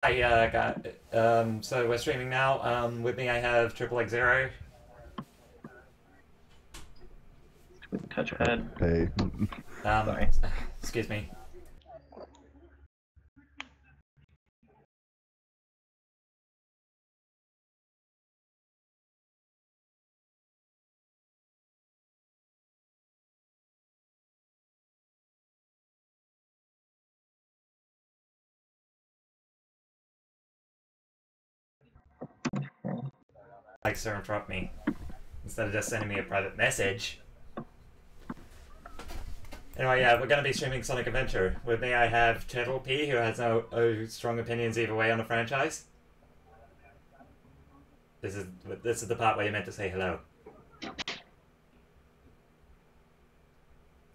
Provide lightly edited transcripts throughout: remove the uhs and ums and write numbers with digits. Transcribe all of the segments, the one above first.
Hi, so we're streaming now. With me I have Triple X Zero. Touchpad. Hey. Sorry. Excuse me. Like, to interrupt me instead of just sending me a private message. Anyway, yeah, we're going to be streaming Sonic Adventure. With me I have Turtle P, who has no strong opinions either way on the franchise. This is the part where you're meant to say hello.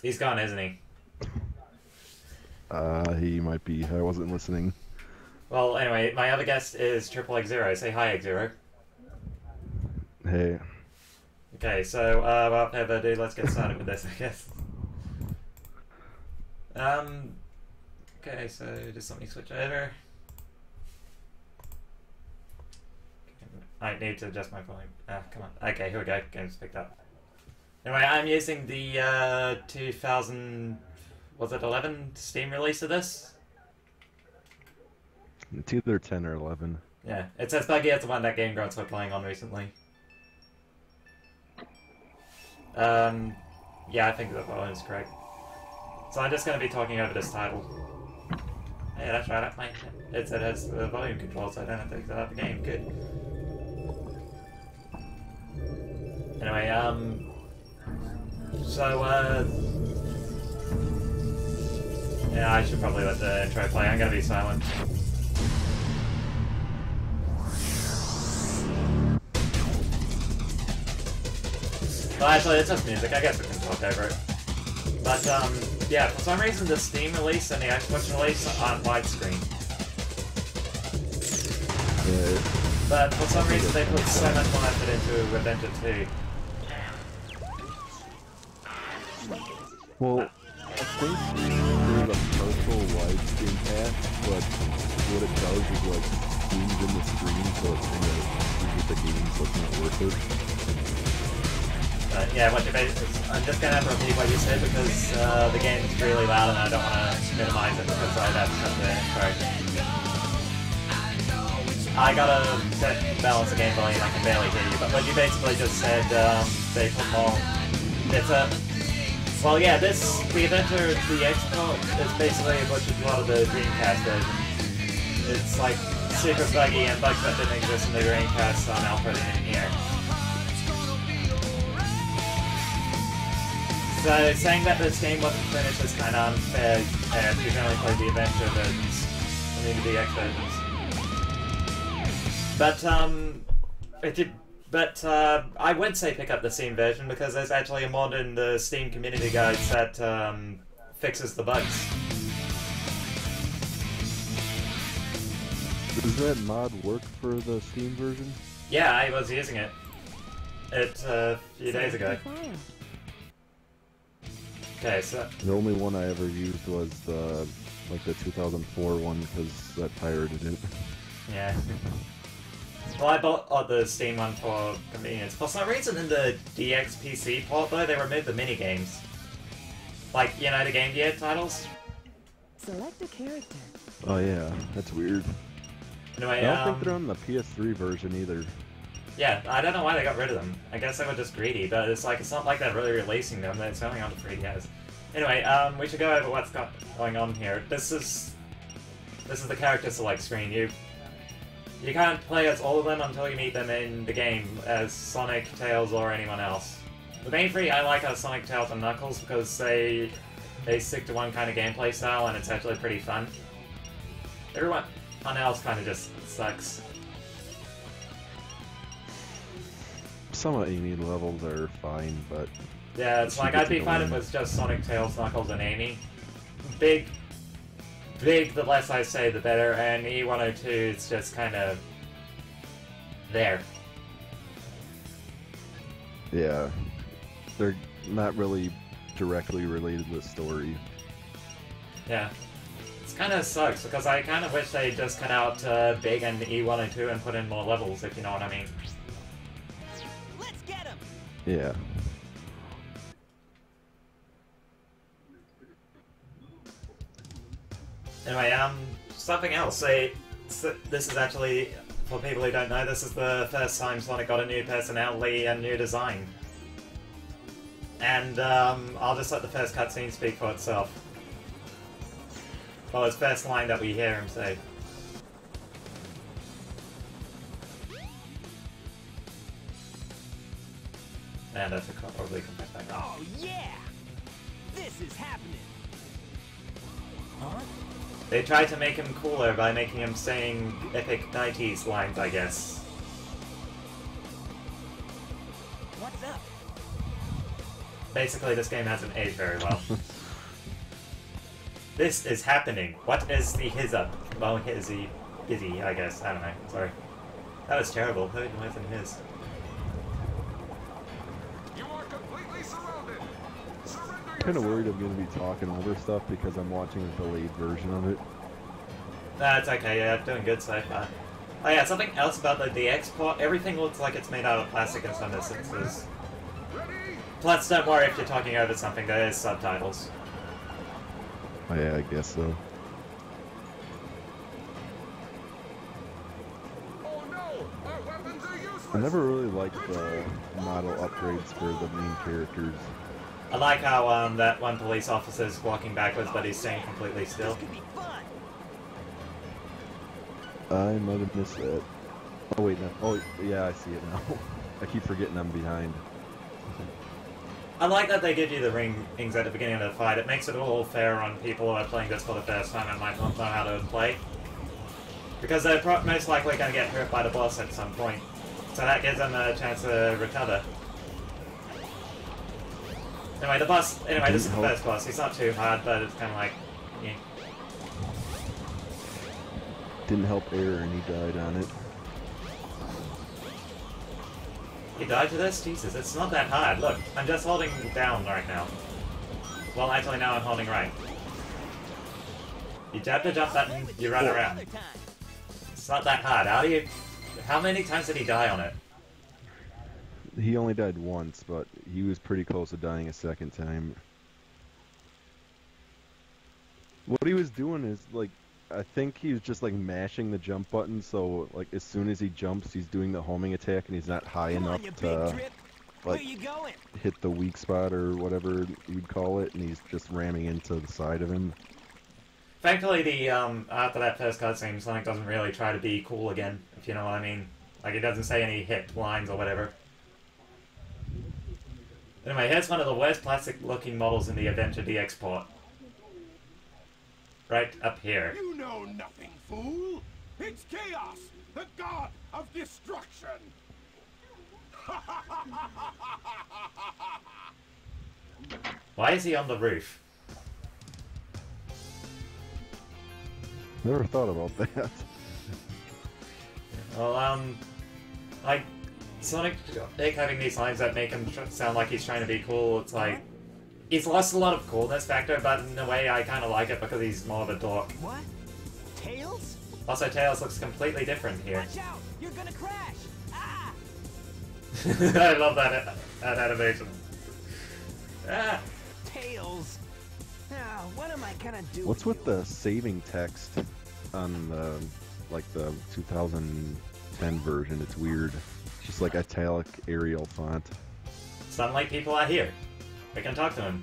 He's gone, isn't he? He might be. I wasn't listening. Well, anyway, my other guest is Triple X Zero. Say hi, X Zero. Hey. Okay, so without further ado, let's get started with this, I guess. Okay, so just let me switch over. I need to adjust my volume. Come on. Okay, here we go. Game's picked up. Anyway, I'm using the 2000, was it 11 Steam release of this? It's either 10 or 11. Yeah, it's as buggy as the one that Game Grunts were playing on recently. Yeah, I think that one is correct. So I'm just going to be talking over this title. Yeah, that's right. It has the volume control, so I don't have to exit out the game. Good. Anyway, yeah, I should probably let the intro play. I'm going to be silent. Well, actually, it's just music. I guess we can talk over it. But, yeah, for some reason the Steam release and the Xbox release aren't widescreen. Yeah. But for some reason they put so much more effort into Adventure 2. Well, I think there's a partial widescreen patch, but what it does is like zooms in the screen so it's kind of with the game, so it's not worth it. Yeah, I'm just gonna have to repeat what you said because the game's really loud and I don't want to minimize it because I'd have to cut the intro. I gotta balance the game volume, I can barely hear you, but what you basically just said, they put more... Well, yeah, the Adventure, the export is basically a bunch of a lot of the Dreamcast version. It's like super buggy and bugs that didn't exist in the Dreamcast on Alpha in here. So saying that this game wasn't finished is kind of unfair if you've only played the Adventure versions, I mean the DX versions. But, I would say pick up the Steam version because there's actually a mod in the Steam community guides that fixes the bugs. Does that mod work for the Steam version? Yeah, I was using it. A few days ago. Okay, so... The only one I ever used was the 2004 one because I pirated it. Yeah. Well, I bought the Steam one for convenience. For some reason in the DX PC port, though, they removed the mini-games. Like, you know, the Game Gear titles? Select a character. Oh yeah, that's weird. Anyway, I don't think they're on the PS3 version either. Yeah, I don't know why they got rid of them. I guess they were just greedy, but it's not like they're really releasing them, it's only on the 3DS. Anyway, we should go over what's going on here. This is the character select screen. You can't play as all of them until you meet them in the game as Sonic, Tails, or anyone else. The main three I like are Sonic, Tails, and Knuckles because they stick to one kind of gameplay style and it's actually pretty fun. Everyone else kind of just sucks. Some of Amy levels are fine, but... Yeah, it's like I'd be fine if it was just Sonic, Tails, Knuckles, and Amy. Big, the less I say the better, and E102 is just kind of... there. Yeah. They're not really directly related to the story. Yeah. kind of sucks because I kind of wish they just cut out Big and E102 and put in more levels, if you know what I mean. Let's get him. Yeah. Anyway, something else. This is actually, for people who don't know, this is the first time Sonic got a new personality and new design. And I'll just let the first cutscene speak for itself. Well, his first line that we hear him say. And that's a probably compressed back. Oh yeah! This is happening. Huh? They tried to make him cooler by making him saying epic 90s lines, I guess. What's up? Basically, this game hasn't aged very well. This is happening. What is the his up? Well, hizzy, I guess. I don't know. Sorry. That was terrible. Who wasn't his? You are completely surrounded. Surrender Kind of yourself. worried I'm going to be talking over stuff because I'm watching a delayed version of it. That's okay. Yeah, doing good so far. Oh yeah, something else about the export. Everything looks like it's made out of plastic in some instances. Ready? Plus, don't worry if you're talking over something. There is subtitles. Oh, yeah, I guess so. Oh no! Our weapons are useless. I never really liked the model upgrades for the main characters. I like how that one police officer's walking backwards, but he's staying completely still. This could be fun. I might have missed that. Oh, wait, no. Oh, yeah, I see it now. I keep forgetting I'm behind. I like that they give you the rings at the beginning of the fight. It makes it all fair on people who are playing this for the first time and might not know how to play. Because they're most likely going to get hurt by the boss at some point. So that gives them a chance to recover. Anyway, this is the first boss. He's not too hard, but it's kind of like... Yeah. Didn't help Aaron, he died on it. You died to this? Jesus, it's not that hard. Look, I'm just holding down right now. Well, actually, now I'm holding right. You tap the jump button, you run around. Another time. It's not that hard. How many times did he die on it? He only died once, but he was pretty close to dying a second time. What he was doing is, like, I think he was just, like, mashing the jump button, so, like, as soon as he jumps, he's doing the homing attack, and he's not high Come on, enough you big to, drip. Where like, you going? hit the weak spot or whatever you'd call it, and he's just ramming into the side of him. Thankfully, after that first cutscene, Sonic doesn't really try to be cool again, if you know what I mean. Like, he doesn't say any hit lines or whatever. Anyway, here's one of the worst plastic-looking models in the Adventure DX port. Right up here. You know nothing, fool. It's Chaos, the god of destruction. Why is he on the roof? Never thought about that. Well, like, Sonic having these lines that make him sound like he's trying to be cool, it's like... He's lost a lot of coolness factor, but in a way I kind of like it because he's more of a dork. What? Tails? Also, Tails looks completely different here. Watch out! You're gonna crash! Ah! I love that animation. Ah! Tails! Now, what am I gonna do? What's with the saving text on the, like, the 2010 version? It's weird. It's just like italic Arial font. Sunlight people are here. We can talk to him.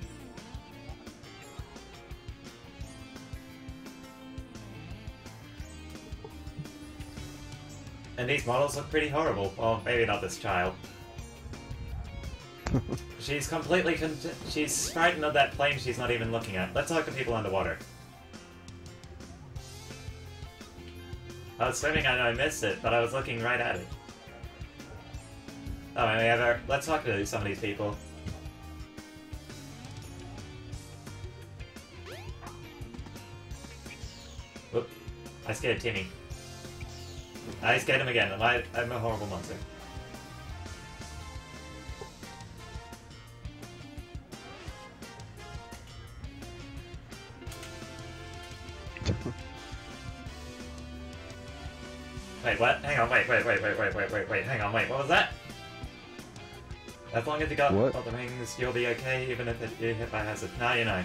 And these models look pretty horrible. Well, maybe not this child. She's completely she's frightened of that plane she's not even looking at. Let's talk to people underwater. I was swimming and I missed it, but I was looking right at it. Oh, and we have our... Let's talk to some of these people. Whoop. I scared Timmy. I scared him again. I'm a horrible monster. Wait, what? Hang on, wait, hang on, wait, what was that? As long as you got What? all the wings, you'll be okay, even if you're hit by hazard. Now you know.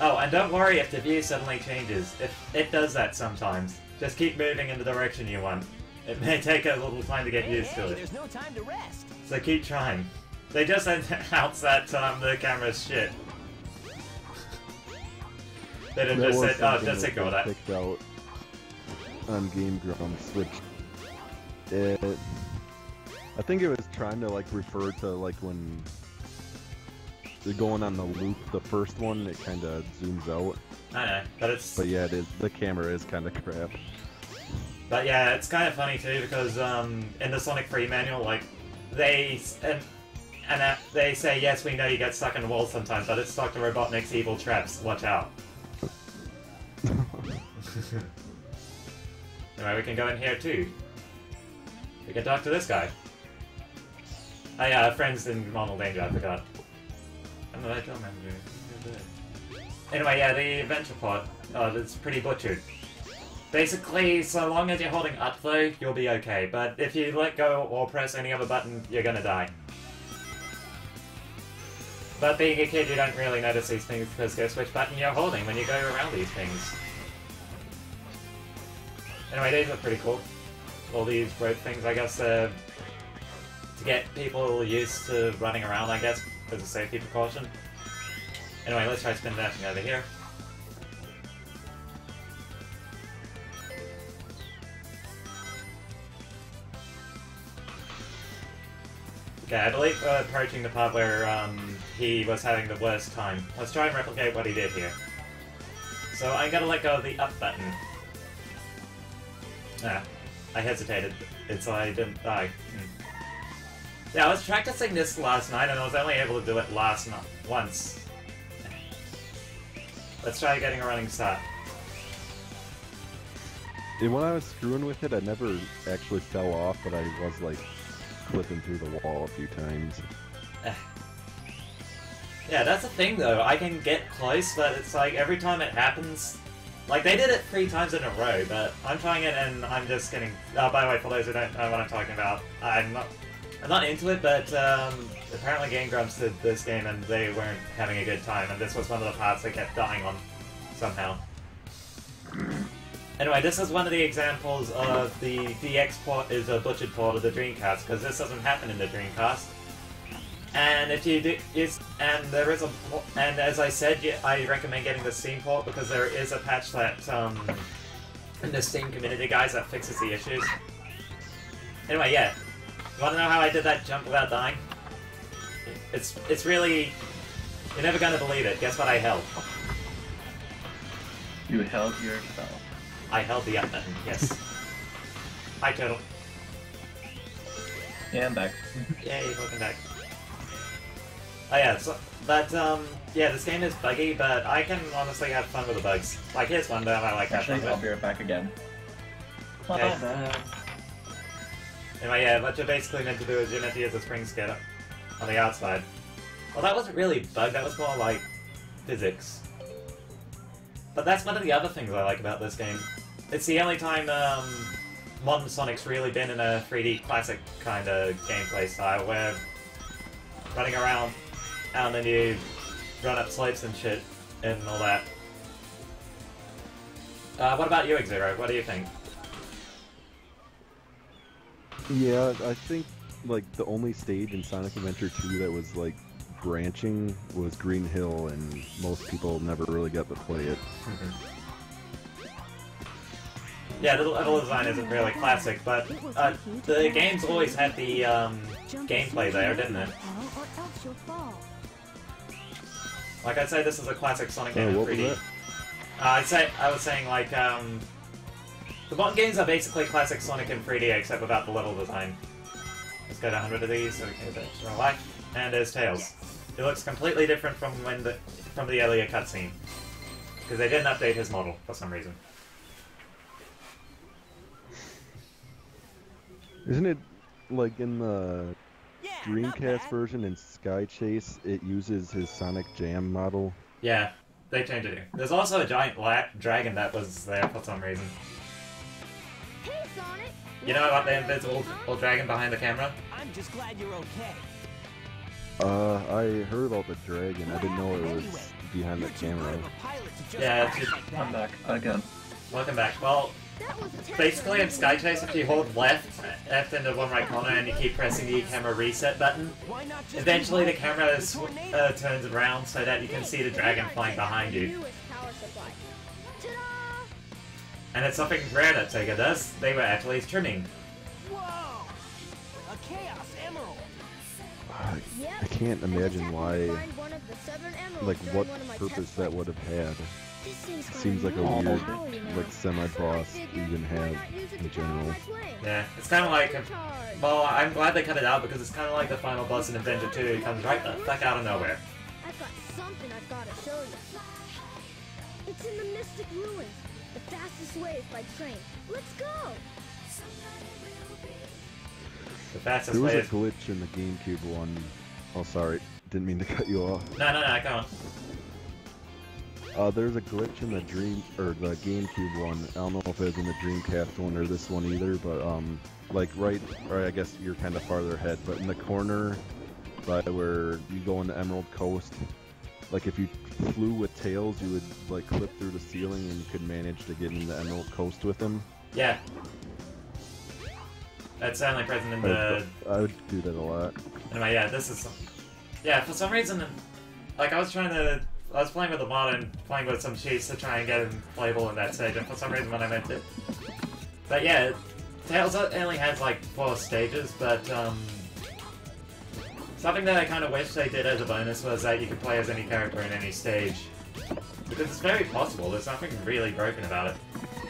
Oh, and don't worry if the view suddenly changes. If it does that sometimes. Just keep moving in the direction you want. It may take a little time to get used to it. There's no time to rest. So keep trying. They just announced that the camera's shit. They didn't That just was say, oh, something just that ignore got that. picked out on Game Grumps, which I think it was trying to like refer to like when they're going on the loop. The first one, it kind of zooms out. I know, but it's... But yeah, it is. The camera is kind of crap. But yeah, it's kind of funny too because in the Sonic 3 manual, like they say yes, we know you get stuck in the walls sometimes, but it's Dr. Robotnik's evil traps. Watch out. Anyway, we can go in here too. We can talk to this guy. Oh yeah, friends in normal danger. I forgot. I'm the hotel manager. Anyway, yeah, the adventure pod. It's pretty butchered. Basically, so long as you're holding up though, you'll be okay. But if you let go or press any other button, you're gonna die. But being a kid, you don't really notice these things because guess which button you're holding when you go around these things. Anyway, these are pretty cool. All these rope things, I guess, to get people used to running around, I guess, as a safety precaution. Anyway, let's try spin dashing over here. Okay, I believe we're approaching the part where he was having the worst time. Let's try and replicate what he did here. So I'm gonna let go of the up button. Ah, I hesitated. It's I didn't die. Yeah, I was practicing this last night and I was only able to do it once. Let's try getting a running start. And when I was screwing with it, I never actually fell off, but I was like clipping through the wall a few times. Yeah, that's the thing though. I can get close, but it's like every time it happens. Like they did it 3 times in a row, but I'm trying it and I'm just getting. By the way, for those who don't know what I'm talking about, I'm not into it, but apparently Game Grumps did this game and they weren't having a good time, and this was one of the parts they kept dying on somehow. Anyway, this is one of the examples of the DX port is a butchered port of the Dreamcast, because this doesn't happen in the Dreamcast. And if you do, and as I said, I recommend getting the Steam port because there is a patch that in the Steam community, guys, that fixes the issues. Anyway, yeah, you want to know how I did that jump without dying? It's really, you're never gonna believe it. Guess what I held? You held yourself. I held the up button. Yes. Hi, Turtle. Yeah, I'm back. Yay, welcome back. Oh yeah, so, but yeah, this game is buggy, but I can honestly have fun with the bugs. Like, here's one that I like that Actually, one. I'll be right back again. Okay. Anyway, yeah, what you're basically meant to do is you're meant to use a spring skid on the outside. Well, that wasn't really bug, that was more like physics. But that's one of the other things I like about this game. It's the only time modern Sonic's really been in a 3D classic kind of gameplay style, where running around and then you run up slopes and shit and all that. What about you, X-Zero? What do you think? Yeah, I think like the only stage in Sonic Adventure 2 that was like branching was Green Hill, and most people never really got to play it. Yeah, the level design isn't really classic, but the game's always had the gameplay there, didn't it? Like I'd say this is a classic Sonic game in what 3D. was that? I was saying like the modern games are basically classic Sonic in 3D except without the level design. Let's go to 100 of these so we can get extra life. And there's Tails. It looks completely different from the earlier cutscene because they didn't update his model for some reason. Isn't it like in the Yeah, not Dreamcast bad. version in Sky Chase, it uses his Sonic Jam model? Yeah, they changed it here. There's also a giant black dragon that was there for some reason. Hey You know about the invisible dragon behind the camera? I'm just glad you're okay. I heard about the dragon. I didn't know it was behind the You're too camera. good of a pilot to just Yeah, act it's- like that. I'm back again. Welcome back. Well, basically in Sky Chase, if you hold left into one right corner and you keep pressing the camera reset button, Why not just eventually the keep camera riding the tornado? turns around so that you can see the dragon flying behind you. And it's something rare that Sega does. They were actually trimming. Whoa! A Chaos Emerald! I can't imagine why, like, what purpose that would have had. Seems like a weird, like, semi-boss to even have in general. Yeah, it's kind of like, well, I'm glad they cut it out because it's kind of like the final boss in Avenger 2. It comes right the fuck out of nowhere. I've got something I've got to show you. It's in the Mystic Ruins. The fastest way is by train. Let's go! The fastest There was way a is... glitch in the GameCube one. Oh, sorry. Didn't mean to cut you off. No, go on. There's a glitch in the the GameCube one. I don't know if it was in the Dreamcast one or this one either, but like right, or I guess you're kind of farther ahead, but in the corner by where you go into Emerald Coast, like if you flew with Tails, you would like clip through the ceiling and you could manage to get into Emerald Coast with him. Yeah. That's certainly present in the... I would do that a lot. Anyway, yeah, this is... Yeah, for some reason, like, I was playing with the mod and playing with some cheats to try and get him playable in that stage, and for some reason when I meant it... But yeah, Tails only has, like, 4 stages, but, something that I kind of wish they did as a bonus was that you could play as any character in any stage. Because it's very possible, there's nothing really broken about it.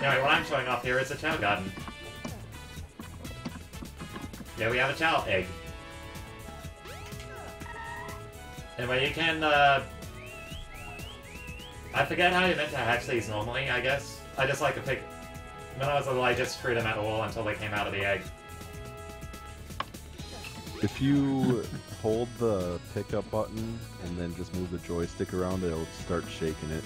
Anyway, what I'm showing off here is a Chow Garden. Yeah, we have a Chow egg. Anyway, you can, I forget how you're meant to hatch these normally, I guess. I just like to pick... When I was little, I just screwed them at the wall until they came out of the egg. If you hold the pickup button and then just move the joystick around, it'll start shaking it.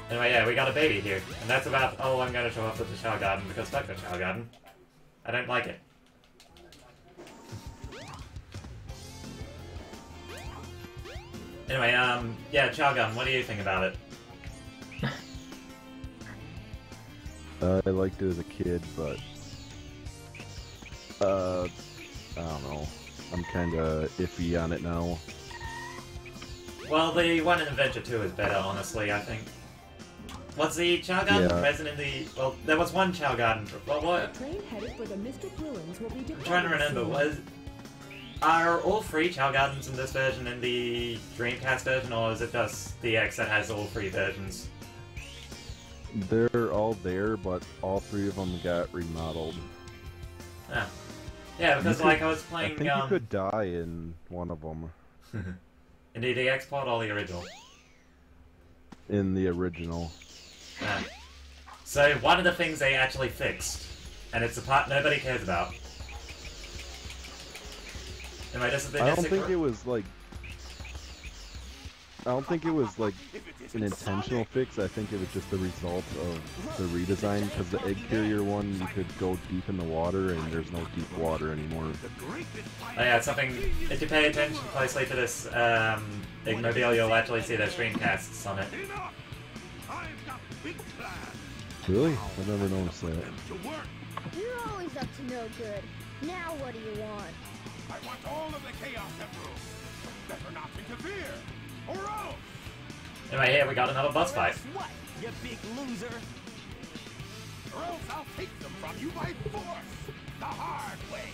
Anyway, yeah, we got a baby here. And that's about all I'm going to show off with the Chow Garden, because fuck the Chow Garden. I don't like it. Anyway, yeah, Chow Garden, what do you think about it? I liked it as a kid, but I don't know. I'm kind of iffy on it now. Well, the one in Adventure 2 is better, honestly, I think. Was the Chow Garden Yeah. present in the... Well, there was one Chow Garden... Well, what? Train headed for the Mystic Ruins will be I'm trying to remember, are all 3 Chow Gardens in this version in the Dreamcast version, or is it just the X that has all 3 versions? They're all there, but all 3 of them got remodeled. Ah. Yeah, because You like could- I was playing, I think you could die in one of them. in the DX pod or the original? In the original. Ah. So, one of the things they actually fixed, and it's the part nobody cares about. Anyway, this is the I don't Mystic think Ru- it was like... I don't think it was like an intentional fix. I think it was just the result of the redesign, because the egg carrier one, you could go deep in the water, and there's no deep water anymore. Oh yeah, it's something, if you pay attention closely to this Igmobile, you'll actually see their screencasts on it. I've got big plans Really? I've never noticed that. to work. You're always up to no good. Now what do you want? I want all of the Chaos Emeralds. Better not interfere, or else. Anyway, here we got another boss fight. What, you big loser? Or else I'll take them from you by force, the hard way.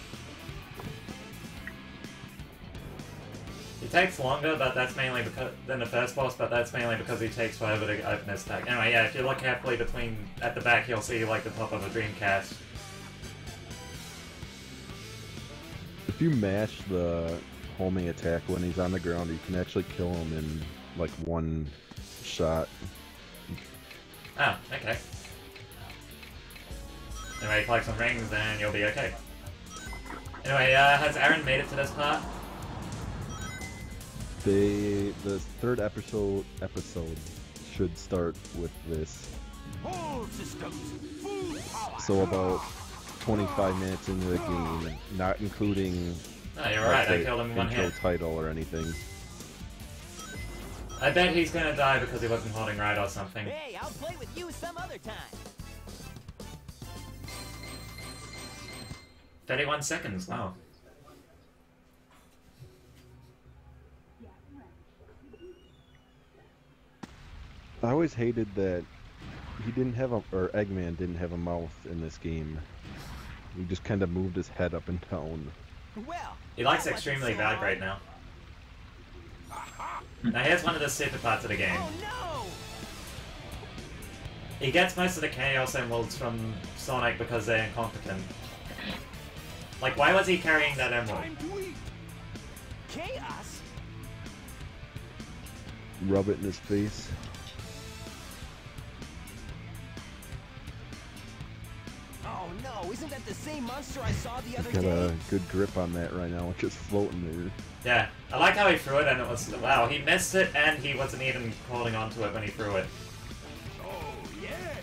He takes longer, but that's mainly because than the first boss, but that's mainly because he takes forever to open his stack. Anyway, yeah, if you look carefully at the back, you'll see like the top of a Dreamcast. If you mash the homing attack when he's on the ground, you can actually kill him in like one shot. Oh, okay. Anyway, collect some rings and you'll be okay. Anyway, has Aaron made it to this part? The third episode should start with this. Whole systems, full power. So about 25 minutes into the game, not including Oh, you're right, I the killed him in one intro hit. title or anything. I bet he's gonna die because he wasn't holding right or something. Hey, I'll play with you some other time. 31 seconds, wow. I always hated that he didn't have a, or Eggman didn't have a mouth in this game. He just kind of moved his head up and down. Well, He likes that wasn't extremely so bad hard. right now. Now here's one of the stupid parts of the game. Oh no! He gets most of the Chaos Emeralds from Sonic because they're incompetent. Like, why was he carrying that emerald? Time to eat. Chaos? Rub it in his face. Oh no, isn't that the same monster I saw the other Got day? a good grip on that right now, it's just floating there. Yeah, I like how he threw it and it was... Wow, he missed it and he wasn't even holding on to it when he threw it. Oh yes,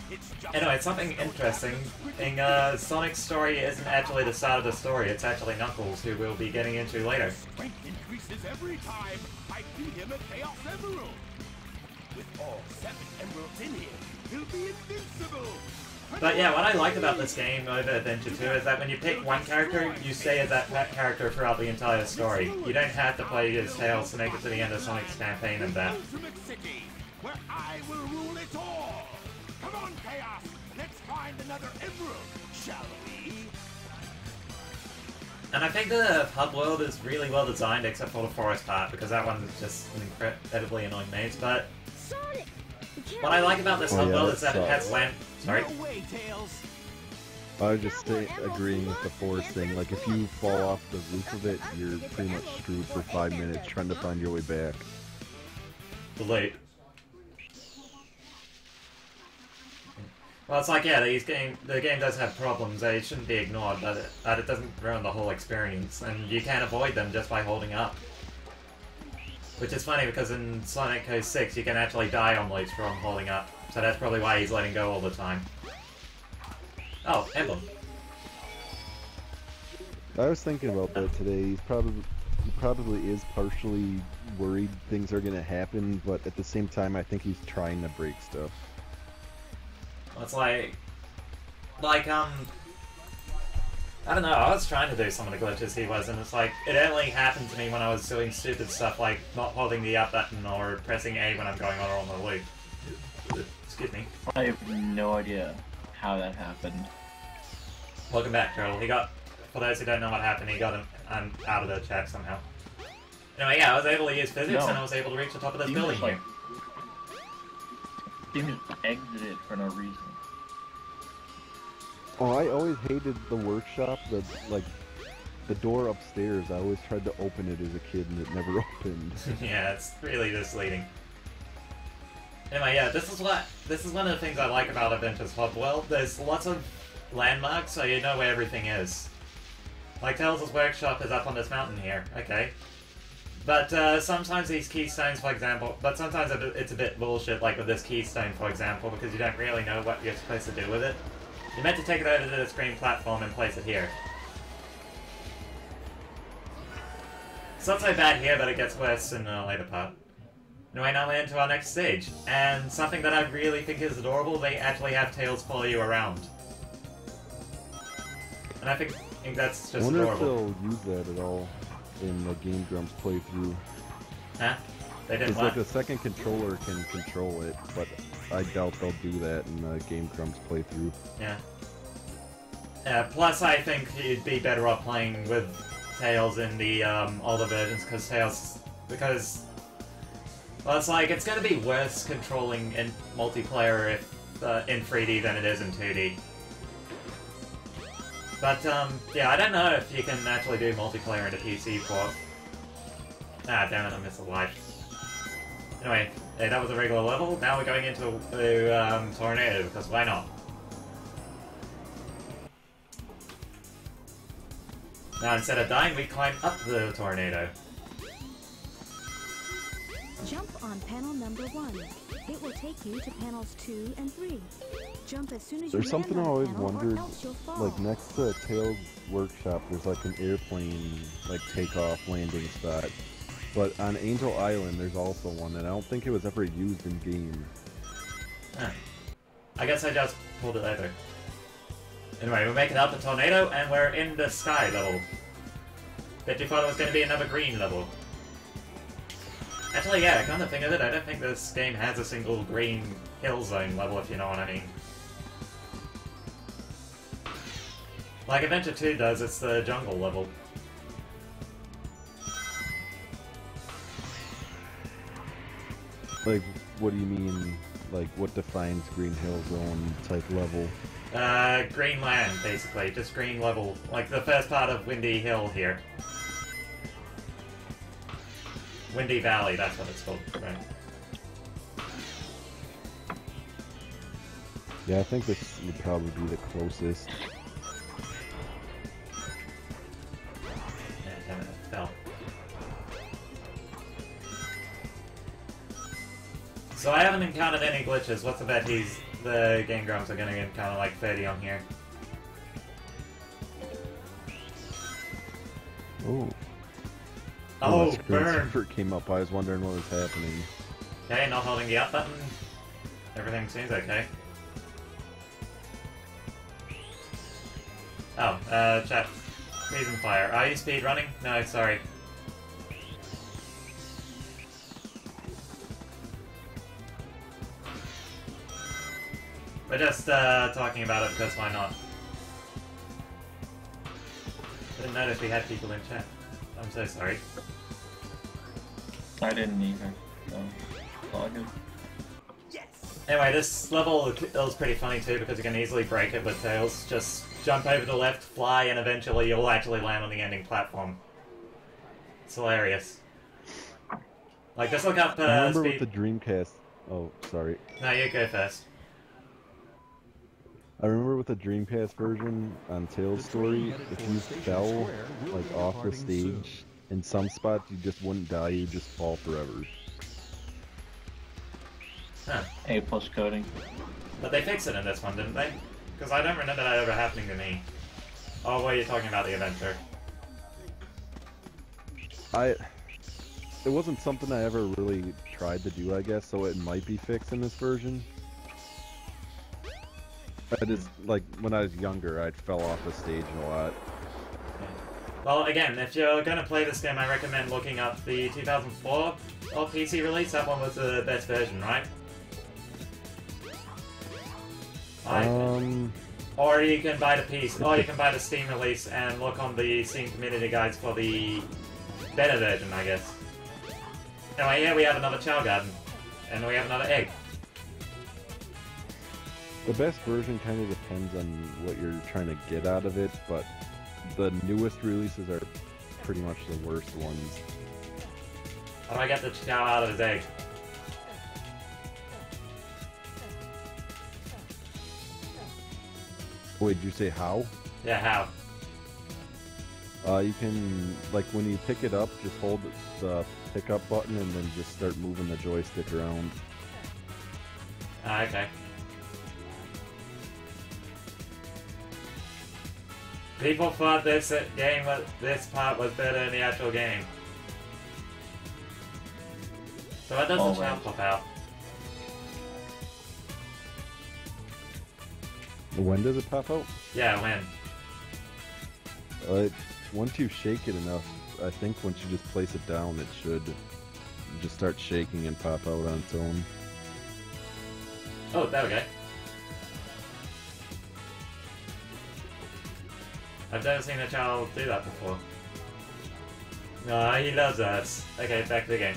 it's just. Anyway, something interesting. In Sonic's story isn't actually the start of the story, it's actually Knuckles, who we'll be getting into later. Strength increases every time I feed him a Chaos Emerald. With all 7 emeralds in him, he'll be invincible. But yeah, what I like about this game over Adventure 2 is that when you pick one character, you stay as that character throughout the entire story. You don't have to play as Tails to make it to the end of Sonic's campaign and that. Ultimate City, where I will rule it all. Come on, Chaos. Let's find another emerald, shall we? And I think the hub world is really well designed except for the forest part, because that one is just an incredibly annoying maze, but Sonic! We can't what I like about this Oh, hub yeah, world that is that it has sucks. land... Sorry? No way, Tails. I was just agreeing with the forest thing, like if you fall off the roof of it, you're pretty much screwed for 5 minutes trying to find your way back. Delete. Well, it's like, yeah, the game does have problems. They shouldn't be ignored, but it doesn't ruin the whole experience, and you can't avoid them just by holding up. Which is funny, because in Sonic 06, you can actually die on leaps from holding up, so that's probably why he's letting go all the time. Oh, Emblem. I was thinking about that today. He probably is partially worried things are gonna happen, but at the same time, I think he's trying to break stuff. It's like, I don't know, I was trying to do some of the glitches he was, and it's like, it only happened to me when I was doing stupid stuff like not holding the up button or pressing A when I'm going on the loop. Excuse me. I have no idea how that happened. Welcome back, Turtle. He got, for those who don't know what happened, he got him out of the chat somehow. Anyway, yeah, I was able to use physics, No. and I was able to reach the top of this You building just, here. You just exited for no reason. Oh, I always hated the workshop, the door upstairs. I always tried to open it as a kid and it never opened. Yeah, it's really misleading. Anyway, yeah, this is one of the things I like about Adventure's Hub World. There's lots of landmarks, so you know where everything is. Like Tails' workshop is up on this mountain here, okay. But sometimes these keystones, for example, but sometimes it's a bit bullshit, like with this keystone, for example, because you don't really know what you're supposed to do with it. You're meant to take it over to the screen platform and place it here. It's not so bad here, but it gets worse in the later part. Anyway, now we're into our next stage. And something that I really think is adorable, they actually have Tails follow you around. And I think that's I just wonder if adorable. they'll use that at all in the Game Grumps playthrough. Huh? They didn't It's what? like a second controller can control it, but I doubt they'll do that in the Game Grumps playthrough. Yeah. Plus I think you'd be better off playing with Tails in the older versions, because well, it's like, it's gonna be worse controlling in multiplayer if in 3D than it is in 2D. But yeah, I don't know if you can actually do multiplayer in the PC port. Ah, damn it, I missed a life. Anyway, yeah, that was a regular level. Now we're going into Tornado, because why not? Now instead of dying, we climb up the tornado. Jump on panel number 1. It will take you to panels 2 and 3. Jump as soon as There's you something I land on a always panel, wondered, or else you'll fall. like next to Tails' workshop, there's like an airplane, like takeoff landing spot. But on Angel Island, there's also one, and I don't think it was ever used in game. Huh. I guess I just pulled it over. Anyway, we're making up the tornado, and we're in the sky level. Bet you thought it was going to be another green level. Actually, yeah, come to think of it, I don't think this game has a single green hill zone level, if you know what I mean. Like Adventure 2 does, it's the jungle level. Like, what do you mean? Like, what defines Green Hill Zone type level? Green land, basically. Just green level. Like the first part of Windy Hill here. Windy Valley, that's what it's called, right? Yeah, I think this would probably be the closest. Yeah, damn it, it fell. So I haven't encountered any glitches. What's the bet the Game Grumps are gonna encounter like 30 on here? Oh. Oh, my burn! screensaver came up. I was wondering what was happening. Okay, not holding the up button. Everything seems okay. Oh, chat. Freeze and fire. Are you speed running? No, sorry. We're just talking about it because why not? Didn't notice we had people in chat. I'm so sorry. I didn't either, so it's all good. Anyway, this level is pretty funny too because you can easily break it with Tails. Just jump over the left, fly, and eventually you'll actually land on the ending platform. It's hilarious. Like, just look up I remember speed... with the Dreamcast... Oh, sorry. No, you go first. I remember with the Dreamcast version on Tails' Story, if you fell, like, off the stage, in some spots you just wouldn't die, you'd just fall forever. Huh. A+ coding. But they fixed it in this one, didn't they? Because I don't remember that ever happening to me. Oh, what are you talking about, the adventure? It wasn't something I ever really tried to do, I guess, so it might be fixed in this version. I just, like, when I was younger, I fell off the stage a lot. Well, again, if you're gonna play this game, I recommend looking up the 2004 PC release. That one was the best version, right? Or you can buy the piece, or you can buy the Steam release and look on the Steam community guides for the better version, I guess. Anyway, here we have another Chow Garden, and we have another egg. The best version kind of depends on what you're trying to get out of it, but the newest releases are pretty much the worst ones. How do I get the Chow out of his egg? Wait, did you say how? Yeah, how? You can, like, when you pick it up, just hold the pickup button and then just start moving the joystick around. Ah, okay. People thought this part was better than the actual game. So why doesn't Chow pop out? When does it pop out? Yeah, when? Once you shake it enough, I think once you just place it down, it should just start shaking and pop out on its own. Oh, there we go. I've never seen a child do that before. No, he loves us. Okay, back to the game.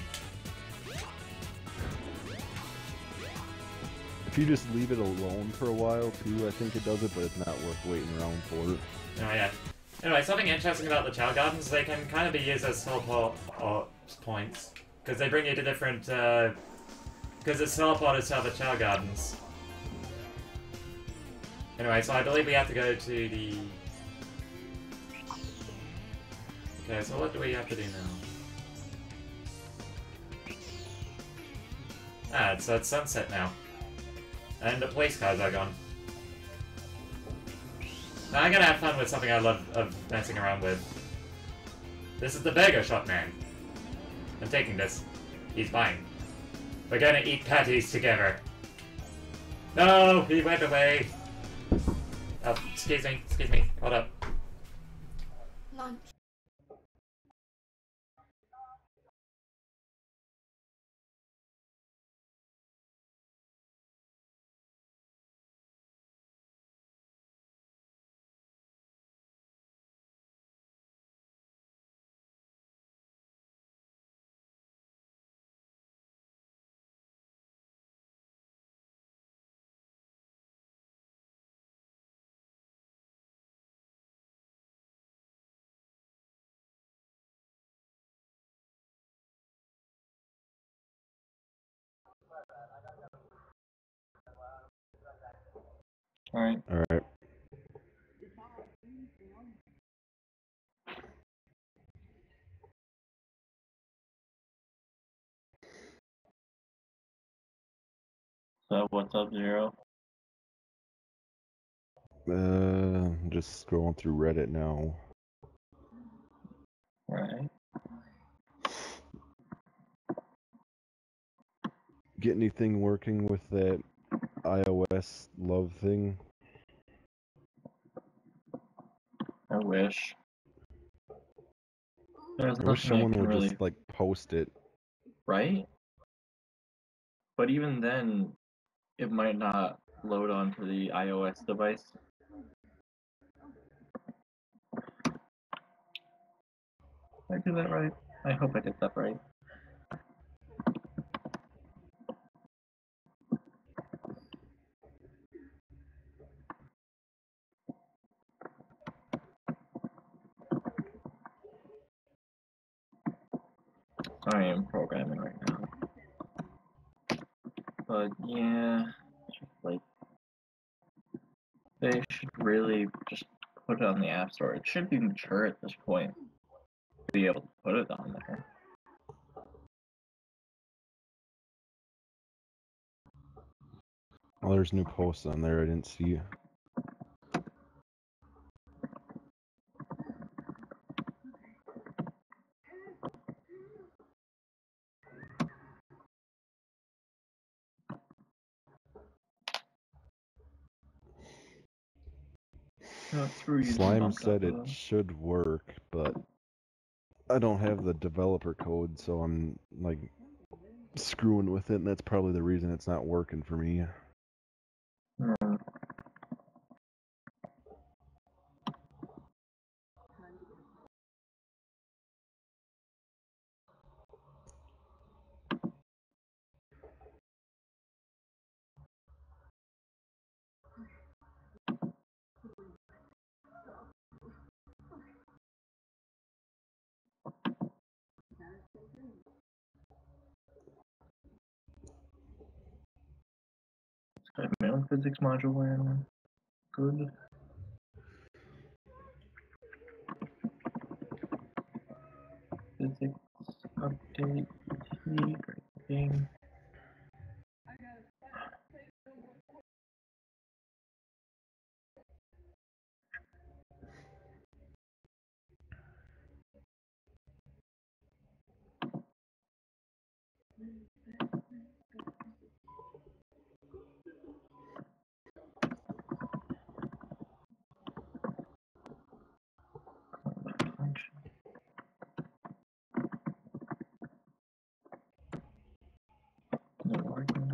If you just leave it alone for a while too, I think it does it, but it's not worth waiting around for it. Oh yeah. Anyway, something interesting about the Chow Gardens, they can kind of be used as teleport points. Because they bring you to different, because it's teleporters to other Chow Gardens. Anyway, so I believe we have to go to the... Okay, so what do we have to do now? Ah, it's at sunset now. And the place cards are gone. Now I gotta have fun with something I love of messing around with. This is the beggar shop man. I'm taking this. He's mine. We're gonna eat patties together. No, he went away. Oh, excuse me, hold up. Lunch. Alright. Alright. So what's up, Zero? Just scrolling through Reddit now. Right. Get anything working with that iOS love thing? I wish. There's I wish nothing I someone can would really... just like post it. Right? But even then, it might not load onto the iOS device. Did I do that right? I hope I did that right. I am programming right now. But yeah, just like, they should really just put it on the App Store. It should be mature at this point to be able to put it on there. Oh, there's new posts on there I didn't see. Not through using Slime bump said up, it should work, but I don't have the developer code, so I'm like screwing with it, and that's probably the reason it's not working for me. I have my own physics module in. Good. Physics update. Great thing. Function. Not working.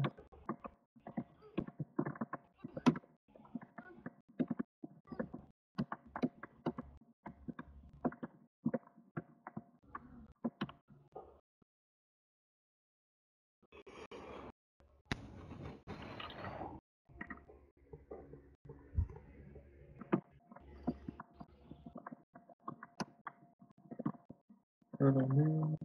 Turtle Moon.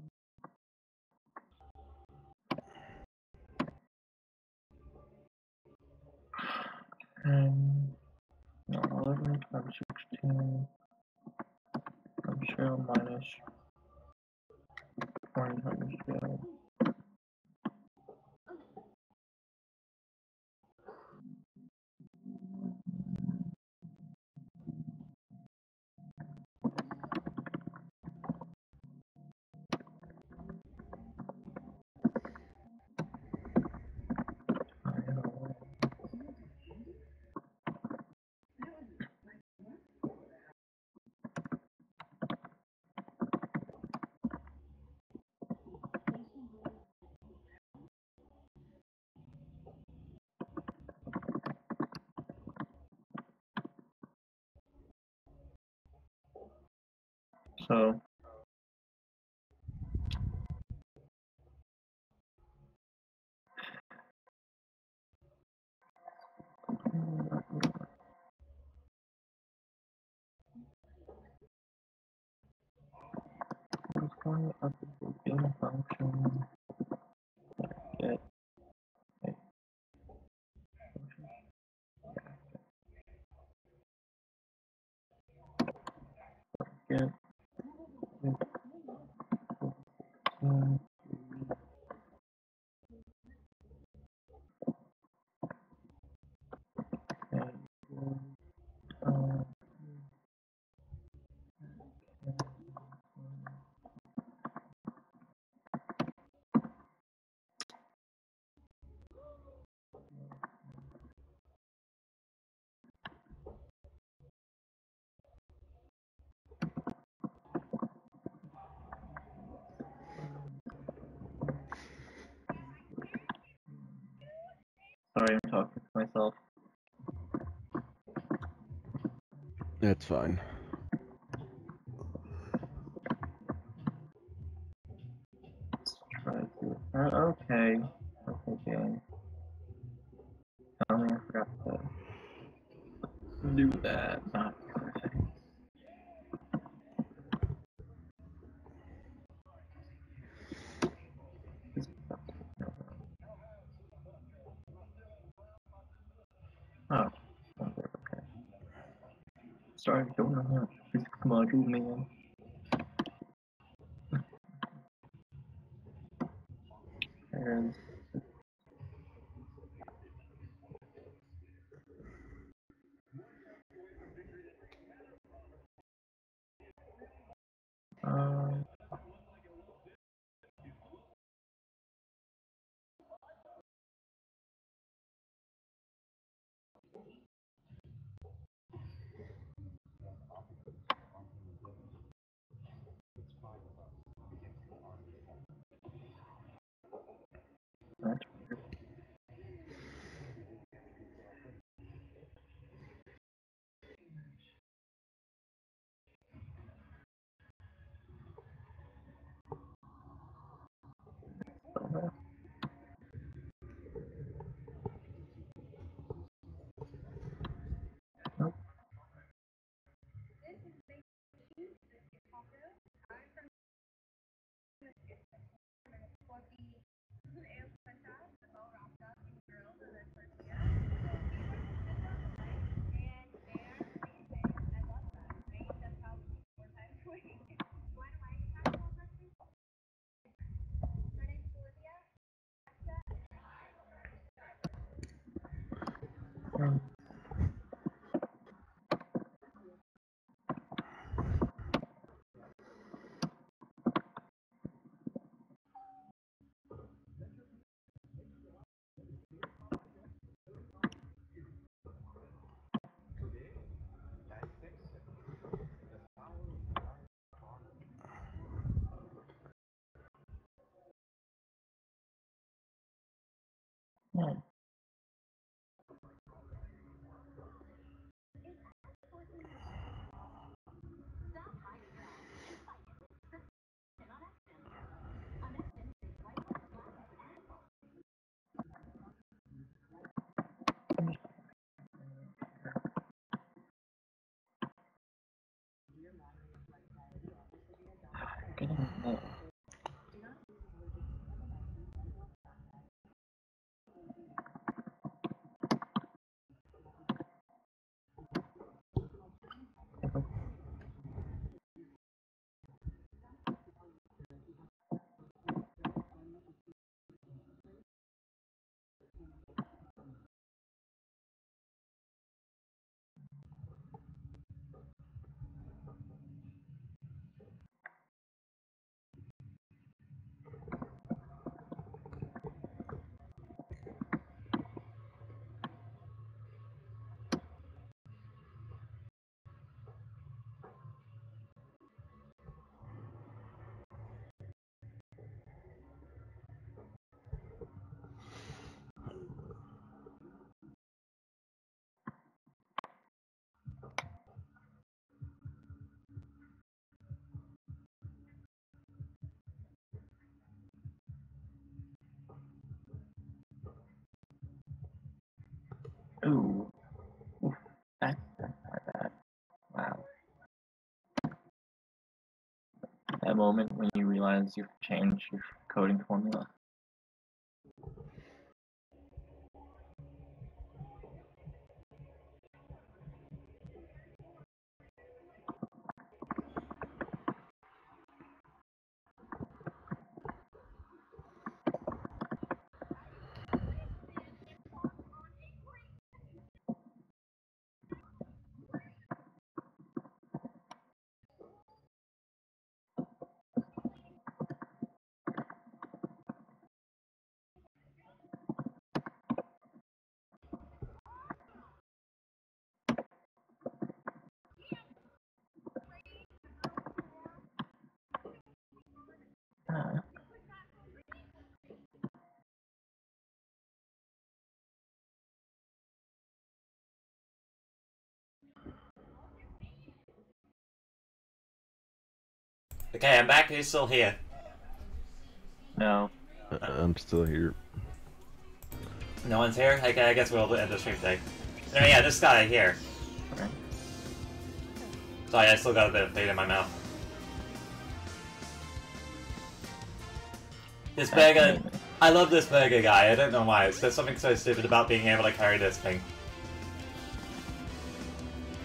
No, 11 times 16. Times 0 minus 20 times 0. So. What's going up with the game function? Get get Sorry, I'm talking to myself. It's fine. Let's try to. Okay. Okay, game. Tell me I forgot to do that. Not perfect. Oh, okay. Sorry, don't know how physics module, man. And um, that's weird. Nope. Hmm. Getting there. That moment when you realize you've changed your coding formula. Okay, I'm back. Who's still here? No. I'm still here. No one's here? Okay, I guess we'll end the stream thing. No, yeah, this guy here. Okay. Sorry, I still got a bit of food in my mouth. This burger... I love this burger guy, I don't know why. There's something so stupid about being able to carry this thing.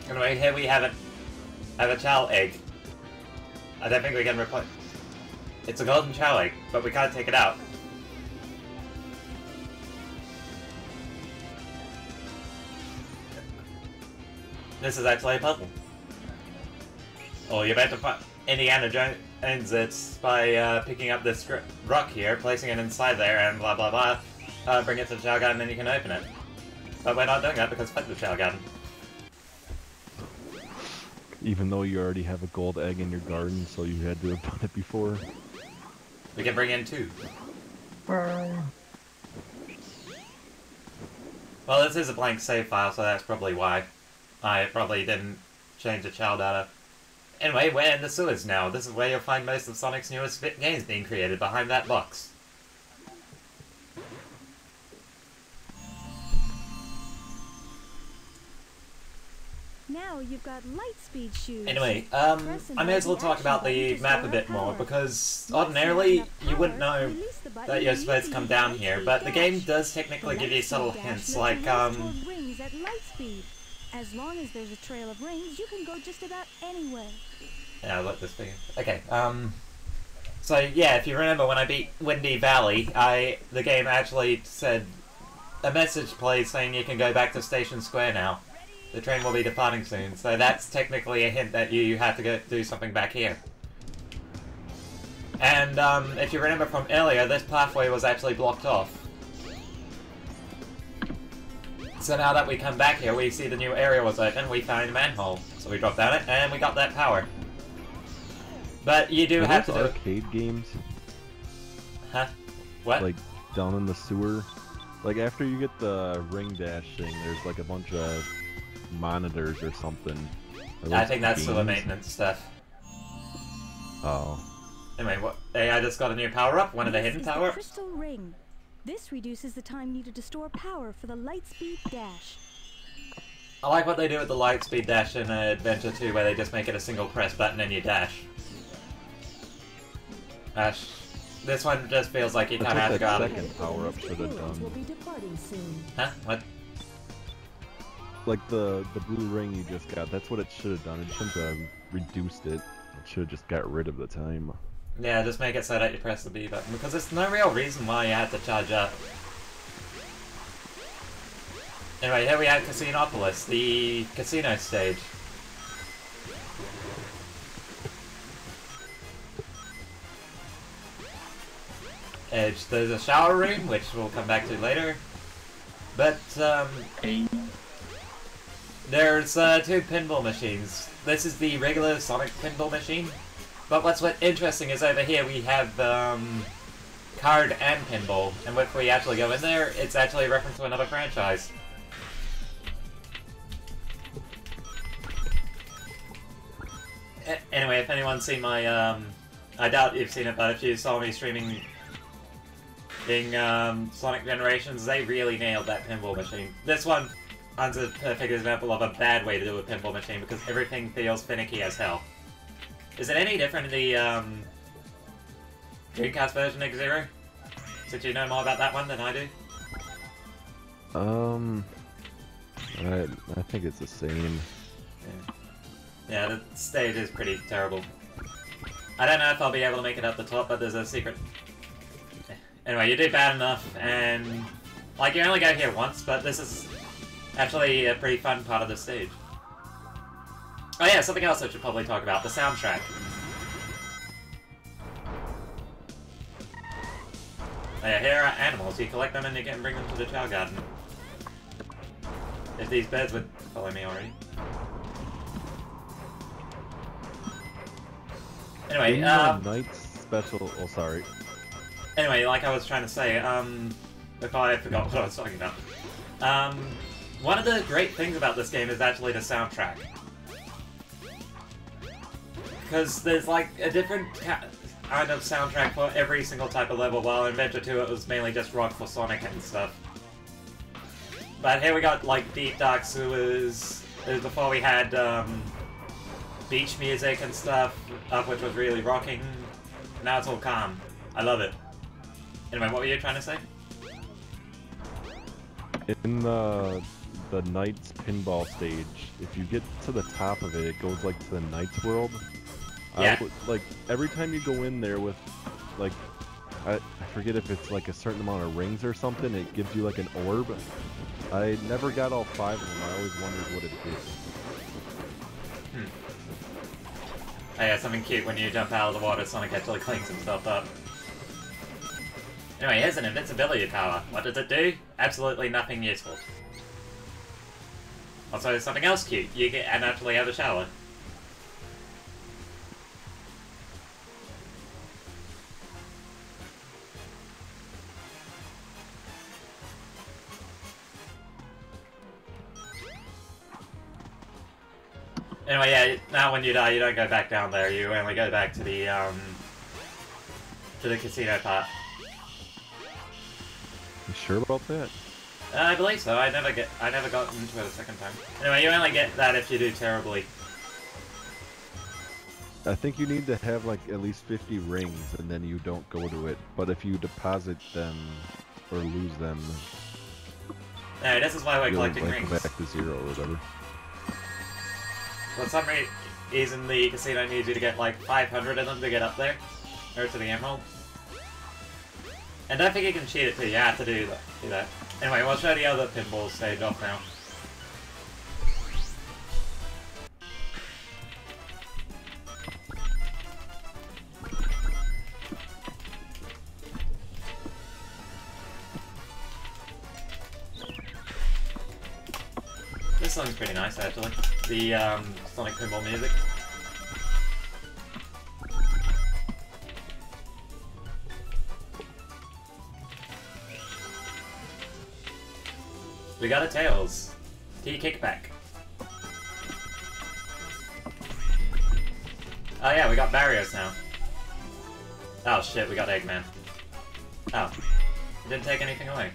Anyway, here we have a chow egg. I don't think we can replace... It's a golden chow egg, but we can't take it out. This is actually a puzzle. Oh, you're about to find Indiana Jones it by picking up this rock here, placing it inside there, and blah blah blah. Bring it to the chow garden, and then you can open it. But we're not doing that because fuck the chow garden. Even though you already have a gold egg in your garden, so you had to have done it before. We can bring in 2. Well, this is a blank save file, so that's probably why. I probably didn't change the chow data. Anyway, we're in the sewers now. This is where you'll find most of Sonic's newest games being created, behind that box. Now you've got Lightspeed shoes. Anyway, I may as well talk about the map a bit more, because ordinarily you wouldn't know that you're supposed to come down here, but the game does technically give you subtle hints, like, rings at Lightspeed. As long as there's a trail of rings, you can go just about anywhere. Yeah, I'll let this be. Okay, so yeah, if you remember when I beat Windy Valley, the game actually said a message plays saying you can go back to Station Square now. The train will be departing soon, so that's technically a hint that you have to go do something back here. And if you remember from earlier, this pathway was actually blocked off. So now that we come back here, we see the new area was open, we found a manhole. So we dropped down it, and we got that power. But you do have to do... arcade games? Huh? What? Like, down in the sewer? Like, after you get the ring dash thing, there's like a bunch of monitors or something. I think that's sewer maintenance stuff. Oh. Anyway, what? Hey, I just got a new power-up, one of the hidden power-ups. Crystal ring. This reduces the time needed to store power for the Lightspeed dash. I like what they do with the Lightspeed dash in Adventure 2, where they just make it a single press button and you dash. This one just feels like you kind of have to go out. That second power-up should have done. Huh? What? Like the blue ring you just got, that's what it should have done. It shouldn't have reduced it. It should have just got rid of the time. Yeah, just make it so that you press the B button, because there's no real reason why you had to charge up. Anyway, here we have Casinopolis, the casino stage. Edge, there's a shower room, which we'll come back to later. But, there's 2 pinball machines. This is the regular Sonic pinball machine. But what's interesting is over here we have card and pinball, and if we actually go in there, it's actually a reference to another franchise. Anyway, if anyone's seen my, I doubt you've seen it, but if you saw me streaming Sonic Generations, they really nailed that pinball machine. This one is a perfect example of a bad way to do a pinball machine, because everything feels finicky as hell. Is it any different in the Dreamcast version Nick Zero? Since you know more about that one than I do? I think it's the same. Yeah, the stage is pretty terrible. I don't know if I'll be able to make it up the top, but there's a secret. Anyway, you do bad enough, and like you only go here once, but this is actually a pretty fun part of the stage. Oh yeah, something else I should probably talk about, the soundtrack. Oh yeah, here are animals. You collect them and you can bring them to the Chow Garden. If these birds would follow me already. Anyway, Night's special. Oh, sorry. Anyway, like I was trying to say, if I forgot what I was talking about. One of the great things about this game is actually the soundtrack. Because there's like a different kind of soundtrack for every single type of level, while in Adventure 2 it was mainly just rock for Sonic and stuff. But here we got like Deep Dark Sewers, it was before we had beach music and stuff, which was really rocking. Now it's all calm. I love it. Anyway, what were you trying to say? In the Knight's pinball stage, if you get to the top of it, it goes like to the Knight's world. Yeah. Like every time you go in there with, like, I forget if it's like a certain amount of rings or something, it gives you like an orb. I never got all 5 of them. I always wondered what it did. Oh yeah, something cute when you jump out of the water, Sonic actually cleans himself up. Anyway, here's an invincibility power. What does it do? Absolutely nothing useful. Also, something else cute. You get and actually have a shower. Anyway, yeah, now when you die, you don't go back down there. You only go back to the casino part. You sure about that? I believe so. I never got into it a second time. Anyway, you only get that if you do terribly. I think you need to have like at least 50 rings, and then you don't go to it. But if you deposit them or lose them, No, this is why we're you'll collecting like rings. go back to 0 or whatever. For some reason, the casino needs you to get like 500 of them to get up there, or to the emerald. And don't think you can cheat it too. You have to do that. Anyway, we'll show the other pinball stage off now. This song's pretty nice, actually. The Sonic pinball music. We got a Tails. T-Kickback. Oh yeah, we got barriers now. Oh shit, we got Eggman. Oh. It didn't take anything away.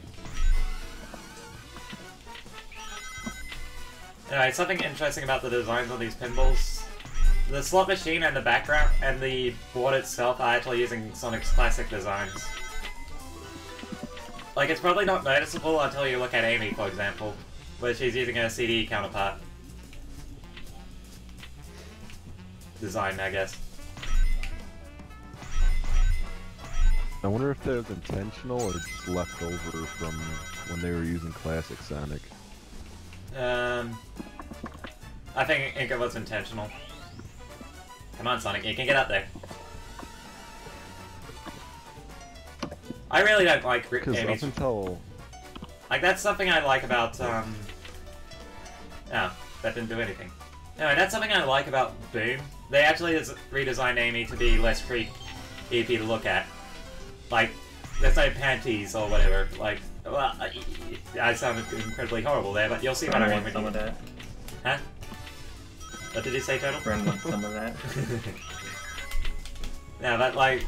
Anyway, something interesting about the designs on these pinballs. The slot machine and the background and the board itself are actually using Sonic's classic designs. Like, it's probably not noticeable until you look at Amy, for example, where she's using her CD counterpart design, I guess. I wonder if that was intentional or just left over from when they were using classic Sonic. I think it was intentional. Come on, Sonic, you can get up there. I really don't like Because up Amy's... until... Like, that's something I like about, Oh, that didn't do anything. Anyway, that's something I like about Boom. They actually redesigned Amy to be less creepy to look at. Like, there's no panties or whatever. Like, well, I sounded incredibly horrible there, but you'll see what I mean. Want some of that? Huh? What did you say, Turtle? Friend wants some of that. Yeah, but like,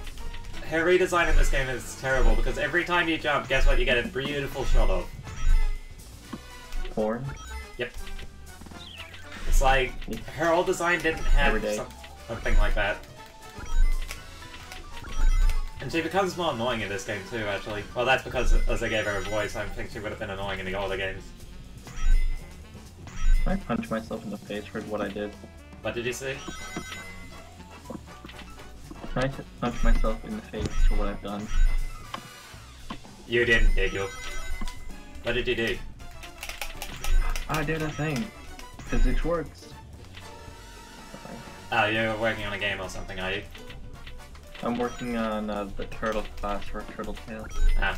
her redesign in this game is terrible because every time you jump, guess what? You get a beautiful shot of. Porn? Yep. It's like, her old design didn't have Every day. something like that. And she becomes more annoying in this game too, actually. Well, that's because as I gave her a voice, I think she would have been annoying in the older games. I punched myself in the face for what I did. What did you say? I punch myself in the face for what I've done. You didn't, did you? What did you do? I did a thing. Physics works. Oh, you're working on a game or something, are you? I'm working on the turtle class for Turtle Tail. Ah.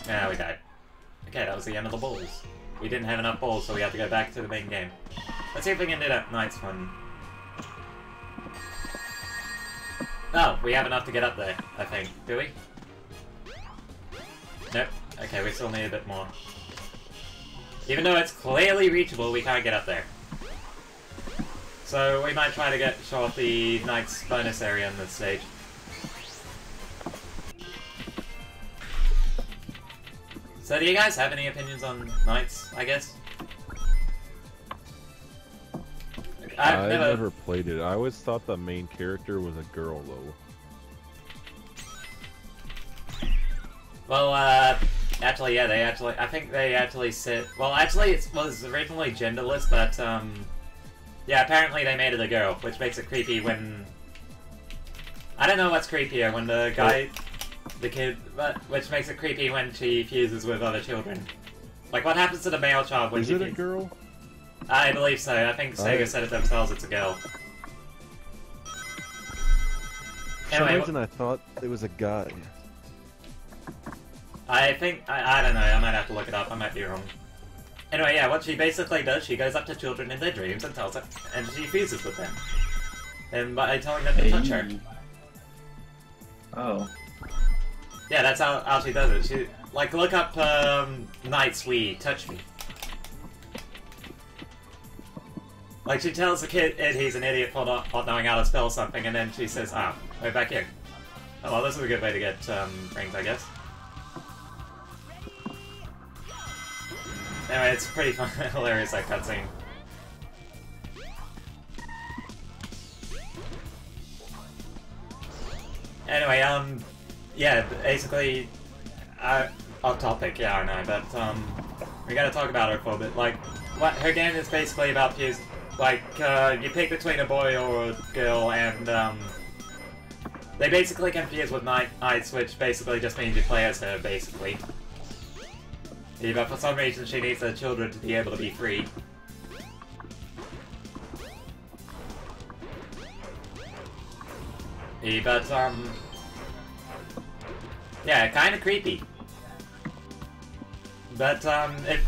Yeah, we died. Okay, that was the end of the balls. We didn't have enough balls, so we have to go back to the main game. Let's see if we can do that Knight's one. Oh, we have enough to get up there, I think. Do we? Nope. Okay, we still need a bit more. Even though it's clearly reachable, we can't get up there. So we might try to show off the Knight's bonus area in this stage. So do you guys have any opinions on Knights, I guess? I've never played it. I always thought the main character was a girl, though. Well, actually, yeah, I think they actually said, well, actually, it was originally genderless, but, yeah, apparently they made it a girl, which makes it creepy when, I don't know what's creepier, when the guy, the kid, which makes it creepy when she fuses with other children. Like, what happens to the male child when Is it a girl? I believe so. I think Sega said it themselves, it's a girl. For some reason I thought it was a guy. I think, I don't know, I might have to look it up, I might be wrong. Anyway, yeah, what she basically does, she goes up to children in their dreams and tells them, and she fuses with them. And by telling them to touch her. Oh. Yeah, that's how she does it. She, like, look up, Knight's Wii, touch me. Like, she tells the kid he's an idiot for not knowing how to spell something, and then she says, ah, we're back here. Oh, well, this is a good way to get, rings, I guess. Anyway, it's pretty fun, hilarious, that cutscene. Anyway, yeah, basically, off topic, yeah, I know, but, we gotta talk about her for a bit. Like, what her game is basically about fuse. Like, you pick between a boy or a girl, and, they basically can fuse with Knights, which basically just means you play as her, basically. Yeah, but for some reason she needs her children to be able to be free. Yeah, but, yeah, kinda creepy. But, if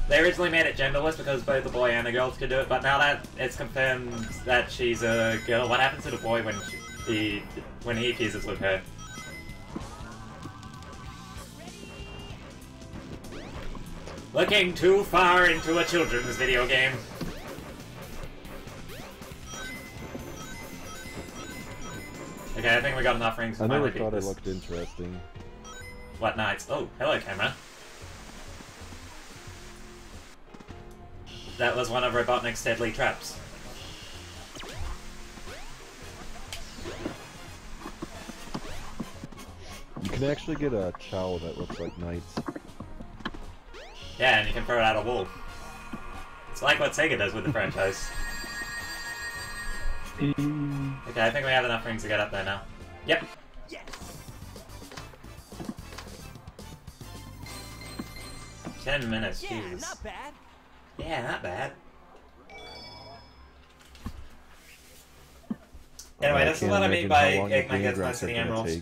they originally made it genderless because both the boy and the girls could do it, but now that it's confirmed that she's a girl, what happens to the boy when he fuses with her? Looking too far into a children's video game. Okay, I think we got enough rings to I never finally thought beat it this. looked interesting. What Knights? Oh, hello, camera. That was one of Robotnik's deadly traps. You can actually get a Chow that looks like Knights. Yeah, and you can throw it at a wall. It's like what Sega does with the franchise. Okay, I think we have enough rings to get up there now. Yep. Yes. 10 minutes, Yeah, Jesus. not bad. Yeah, not bad. Anyway, this is what I mean by Eggman gets my City Emeralds.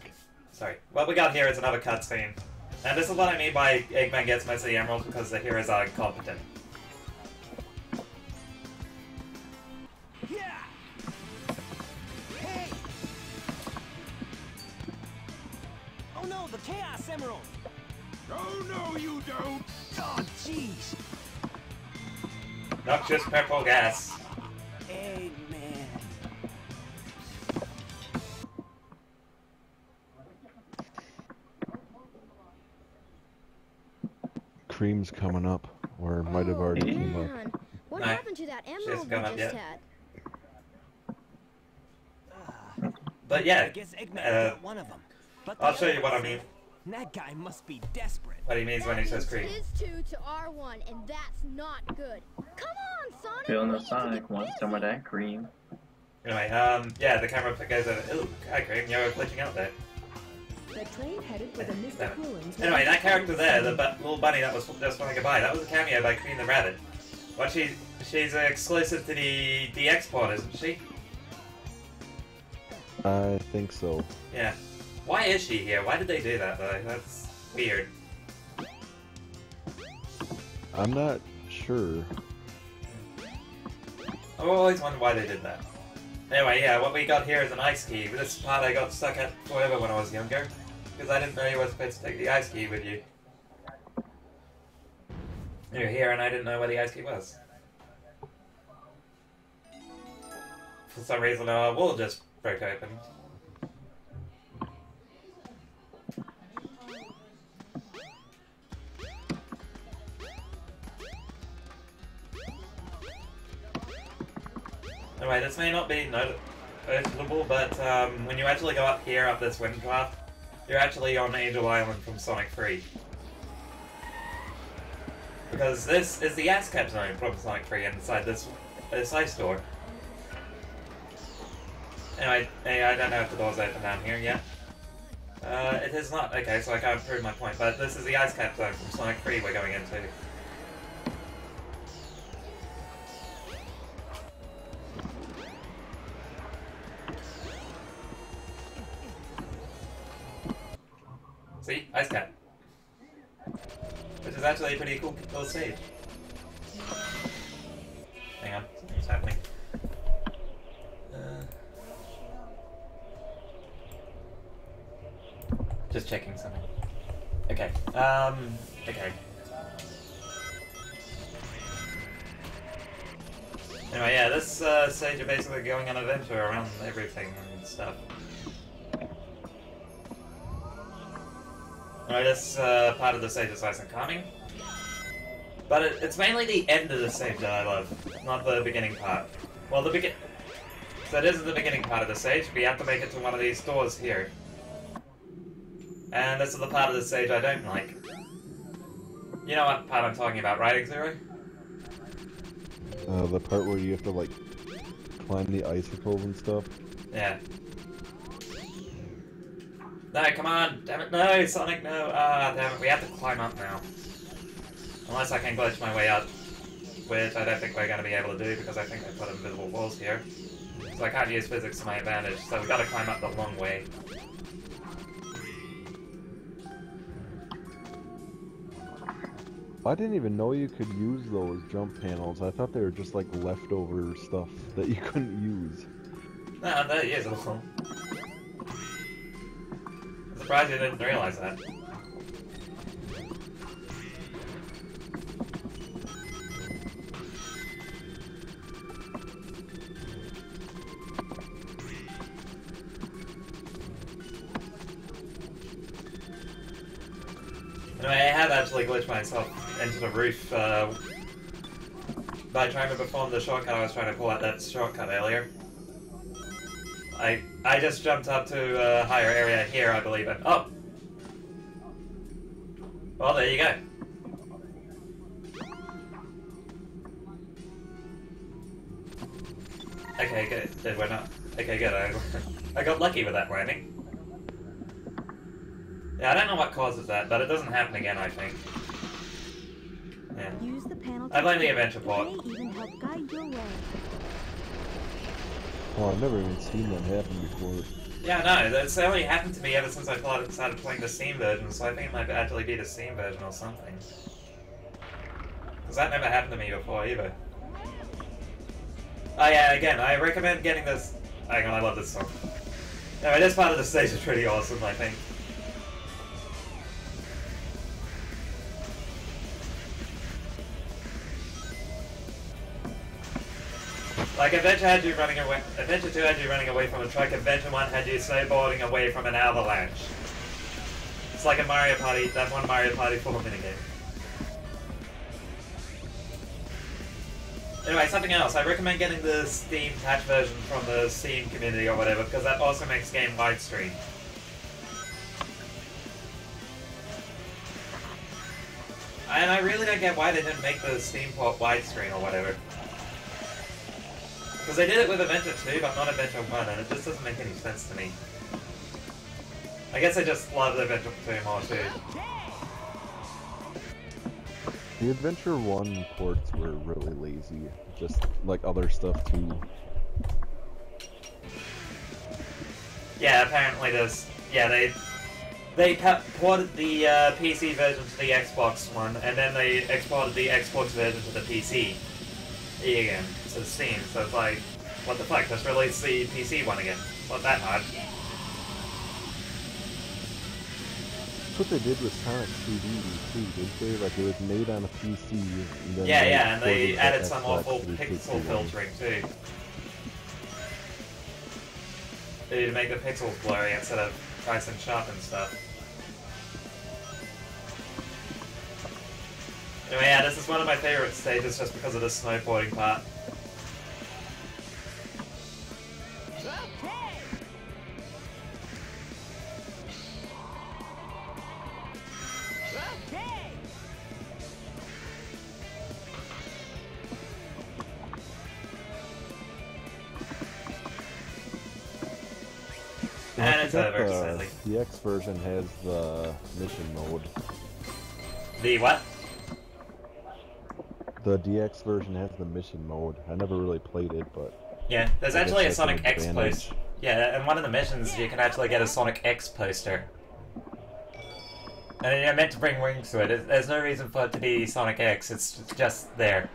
Sorry. What we got here is another cutscene. And this is what I mean by Eggman gets my City Emeralds because the heroes are incompetent. Yeah. Hey. Oh no, the Chaos Emerald. Oh, no, you don't. Oh, jeez. Noxious purple gas. Eggman. Cream's coming up, or might have already came up. Man, what Nah, happened to that emerald we gone up just yet. had? But yeah, I guess Eggman got one of them. But the I'll show other you what I one mean. said, That guy must be desperate. What he means when he says Cream. His 2 to R1, and that's not good. Come on, Sonic! Feeling we the need to Sonic get wants busy. some of that cream. Anyway, yeah, the camera goes over. Ooh, hi Cream, you're glitching out there. The train headed for the Mystic Damn it. Ruins. Anyway, that character there, the little bunny that was just flying goodbye, that was a cameo by Queen the Rabbit. What she's exclusive to the DX port, isn't she? I think so. Yeah. Why is she here? Why did they do that though? That's weird. I'm not sure. I've always wondered why they did that. Anyway, yeah, what we got here is an ice key. This part I got stuck at forever when I was younger, because I didn't know you were supposed to take the ice key with you. You're here and I didn't know where the ice key was. For some reason our wall just broke open. Anyway, this may not be noticeable, but when you actually go up here, up this wind path, you're actually on Angel Island from Sonic 3. Because this is the ASCAP zone from Sonic 3 inside this ice door. Anyway, I don't know if the door's open down here yet. It is not. Okay, so I can't prove my point, but this is the ice cap zone from Sonic 3 we're going into. See? Ice cap. Which is actually a pretty cool little stage. Hang on, something's happening. Just checking something. Okay. Okay. Anyway, yeah, this stage you're basically going on an adventure around everything and stuff. Alright, this part of the stage is nice and calming. But it's mainly the end of the stage that I love, not the beginning part. Well, so this is the beginning part of the stage. We have to make it to one of these doors here. And this is the part of the stage I don't like. You know what part I'm talking about, right, Xero? The part where you have to, like, climb the icicles and stuff? Yeah. No, come on! Damn it, no! Sonic, no! Ah, damn it, we have to climb up now. Unless I can glitch my way up. Which I don't think we're going to be able to do, because I think I put invisible walls here. So I can't use physics to my advantage, so we've got to climb up the long way. I didn't even know you could use those jump panels. I thought they were just like leftover stuff that you couldn't use. No, that is awful. I'm surprised you didn't realize that. Anyway, I have actually glitched myself into the roof by trying to perform the shortcut I was trying to pull out that shortcut earlier. I just jumped up to a higher area here, I believe, and oh! Well, there you go. Okay, good. We're not. Okay, good. I got lucky with that landing. Yeah, I don't know what causes that, but it doesn't happen again, I think. Yeah. Use the panel I blame the adventure It port. may even help guide your way. Oh, I've never even seen that happen before. Yeah, no, that's only happened to me ever since I started playing the Steam version, so I think it might actually be the Steam version or something. Because that never happened to me before either. Oh yeah, again, I recommend getting this... Hang on, I love this song. Anyway, this part of the stage is pretty awesome, I think. Like, Adventure had you running away. Adventure 2 had you running away from a truck. Adventure 1 had you snowboarding away from an avalanche. It's like a Mario Party. That one Mario Party 4 minigame. Anyway, something else. I recommend getting the Steam patch version from the Steam community or whatever, because that also makes game widescreen. And I really don't get why they didn't make the Steam port widescreen or whatever. Because they did it with Adventure 2, but not Adventure 1, and it just doesn't make any sense to me. I guess I just love Adventure 2 more too. The Adventure 1 ports were really lazy, just like other stuff too. Yeah, apparently there's... Yeah, they ported the PC version to the Xbox one, and then they exported the Xbox version to the PC again, to Steam, so it's like, what the fuck, just release the PC one again. It's not that hard. That's what they did with Sonic 3D too, didn't they? Like, it was made on a PC, and then Yeah, and they ported to added some Xbox awful 360 pixel one. filtering too. To make the pixels blurry instead of nice and sharp and stuff. Anyway, yeah, this is one of my favorite stages just because of the snowboarding part. And it's over, sadly. The X version has the mission mode. The what? The DX version has the mission mode. I never really played it, but... Yeah, there's I actually a guess that's an Sonic X advantage. poster. Yeah, in one of the missions you can actually get a Sonic X poster. And you're meant to bring rings to it. There's no reason for it to be Sonic X, it's just there.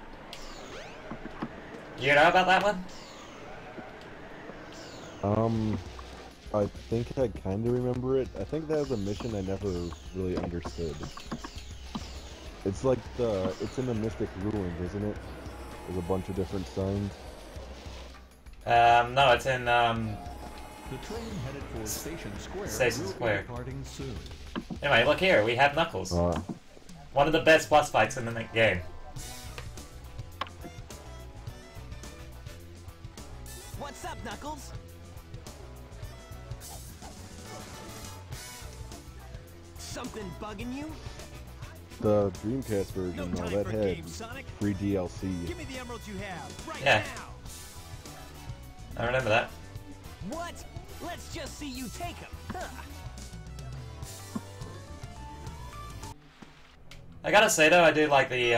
You know about that one? I think I kinda remember it. I think that was a mission I never really understood. It's like it's in the Mystic Ruins, isn't it? There's a bunch of different signs. No, it's in, The train headed for Station Square. Station will be Square. departing soon. Anyway, look here, we have Knuckles. One of the best boss fights in the game. What's up, Knuckles? Something bugging you? The Dreamcast version, No though, time that for had games, Sonic. free DLC. Give me the emeralds you have right Yeah. now. I remember that. What? Let's just see you take them. Huh. I gotta say though, I do like the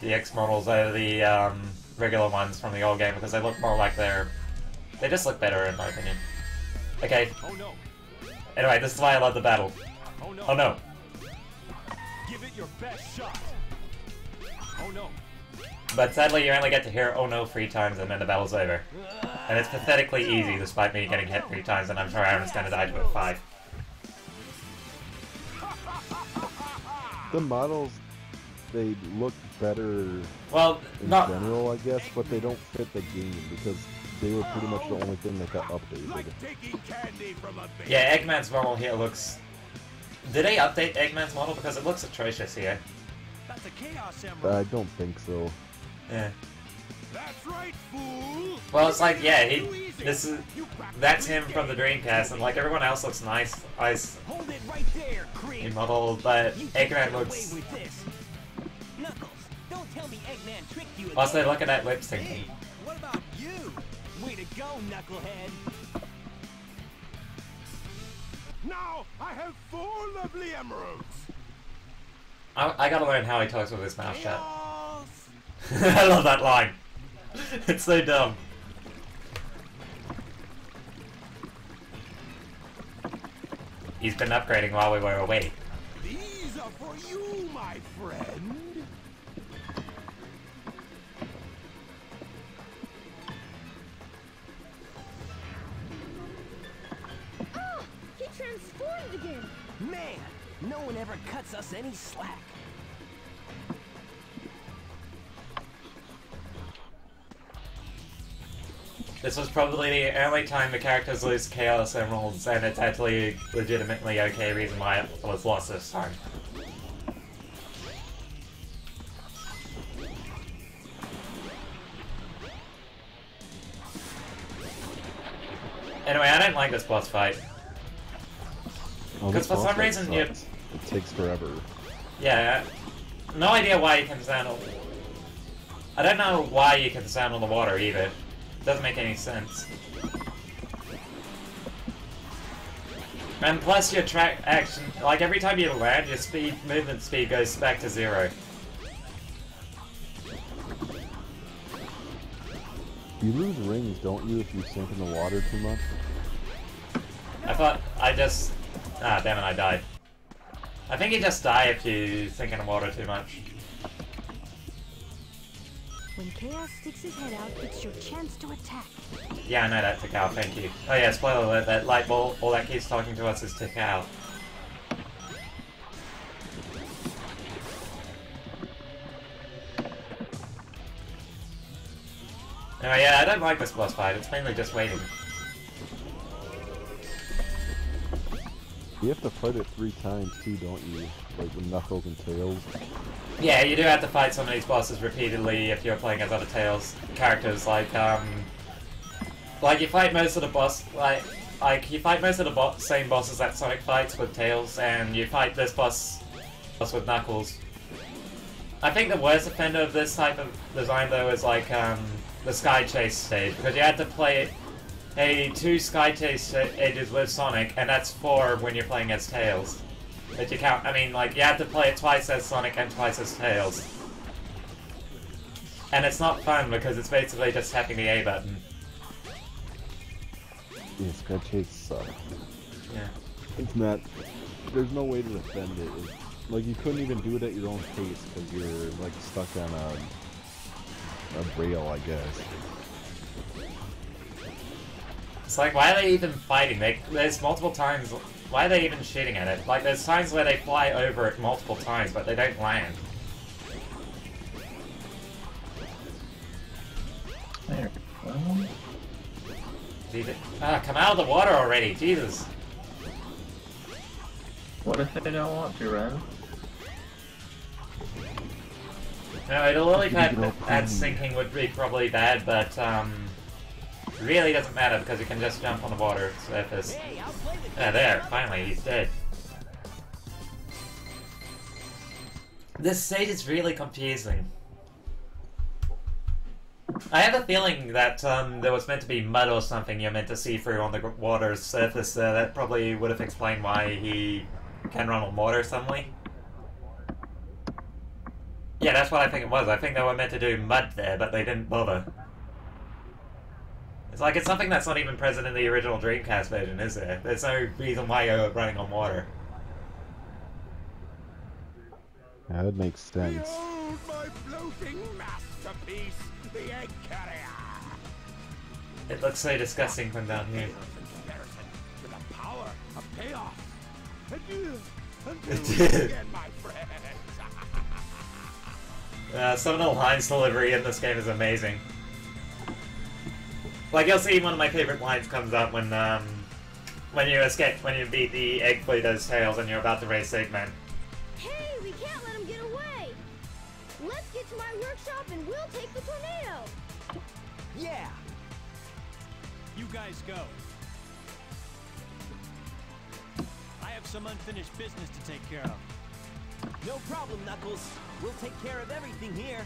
X models over the regular ones from the old game because they look more like they just look better in my opinion. Okay. Oh no. Anyway, this is why I love the battle. Oh no. Oh no. Give it your best shot. Oh no. But sadly, you only get to hear "oh no" 3 times and then the battle's over. And it's pathetically easy despite me getting hit 3 times, and I'm sure Aaron's gonna die to it 5. The models, they look better Well, in not... general, I guess, but they don't fit the game because they were pretty much the only thing that got updated. Like taking candy from a baby. Yeah, Eggman's model here looks... Did they update Eggman's model? Because it looks atrocious here. That's a Chaos Emerald. I don't think so. Yeah. That's right, fool. Well, it's like, yeah, that's him from the Dreamcast, and like everyone else looks nice, Hold it right there, creep. model, but You Eggman can't get looks... away with this. Knuckles, don't tell me Eggman tricked you again. Also, look at that lip syncing. Hey, what about you? Way to go, Knucklehead. Now I have 4 lovely emeralds. I gotta learn how he talks with his mouth shut. Chaos. I love that line. It's so dumb. He's been upgrading while we were away. These are for you, my friend. Ah! He transformed again! Man, no one ever cuts us any slack. This was probably the only time the characters lose Chaos Emeralds, and it's actually legitimately okay reason why it was lost this time. Anyway, I don't like this boss fight. Oh, Because this for boss some fight reason you... sucks. It takes forever. Yeah, no idea why you can stand on... I don't know why you can stand on the water either. Doesn't make any sense. And plus your track action, like every time you land, your movement speed goes back to 0. You lose rings, don't you, if you sink in the water too much? I thought I just... Ah, damn it, I died. I think you just die if you sink in the water too much. When Chaos sticks his head out, it's your chance to attack. Yeah, I know that, Tikal, thank you. Oh yeah, spoiler alert, that light ball, all that keeps talking to us is Tikal. Anyway, yeah, I don't like this boss fight, it's mainly just waiting. You have to fight it 3 times too, don't you? Like with Knuckles and Tails. Yeah, you do have to fight some of these bosses repeatedly if you're playing as other Tails characters, like you fight most of the you fight most of the same bosses that Sonic fights with Tails, and you fight this boss with Knuckles. I think the worst offender of this type of design though is like the Sky Chase stage, because you had to play 2 Sky Chase stages with Sonic, and that's 4 when you're playing as Tails. If you count, I mean, like, you have to play it twice as Sonic and twice as Tails. And it's not fun because it's basically just tapping the A button. Yeah, Sky Chase sucks. Yeah. It's not... There's no way to defend it. Like, you couldn't even do it at your own pace because you're, like, stuck on a rail, I guess. It's like, why are they even fighting? There's multiple times... Why are they even shooting at it? Like, there's times where they fly over it multiple times, but they don't land. There. Ah, come out of the water already, Jesus. What if they don't want to, Ren? No, the lily pad at sinking would be probably bad, but, really doesn't matter because you can just jump on the water surface. Yeah, there, finally, he's dead. This stage is really confusing. I have a feeling that there was meant to be mud or something you're meant to see through on the water's surface. That probably would have explained why he can run on water suddenly. Yeah, that's what I think it was. I think they were meant to do mud there, but they didn't bother. It's like, it's something that's not even present in the original Dreamcast version, is there? There's no reason why you're running on water. Yeah, that makes sense. Behold my floating masterpiece, the egg carrier! It looks so disgusting from down here. With the power of chaos. Adieu, until again, my friends. Some of the lines delivery in this game is amazing. Like, you'll see one of my favorite lines comes up when you beat the Egg Fleeter's tails and you're about to race Eggman. Hey, we can't let him get away! Let's get to my workshop and we'll take the tornado! Yeah! You guys go. I have some unfinished business to take care of. No problem, Knuckles. We'll take care of everything here.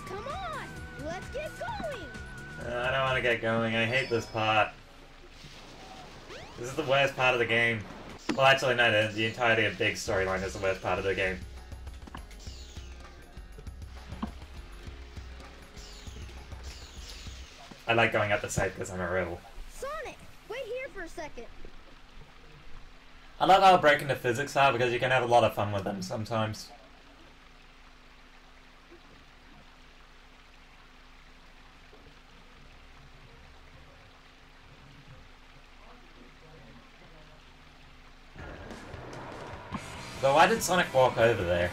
Come on! Let's get going! I don't want to get going. I hate this part. This is the worst part of the game. Well, actually, no, the entirety of Big storyline is the worst part of the game. I like going up the side because I'm a rebel. Sonic, wait here for a second. I love how broken the physics are because you can have a lot of fun with them sometimes. So why did Sonic walk over there?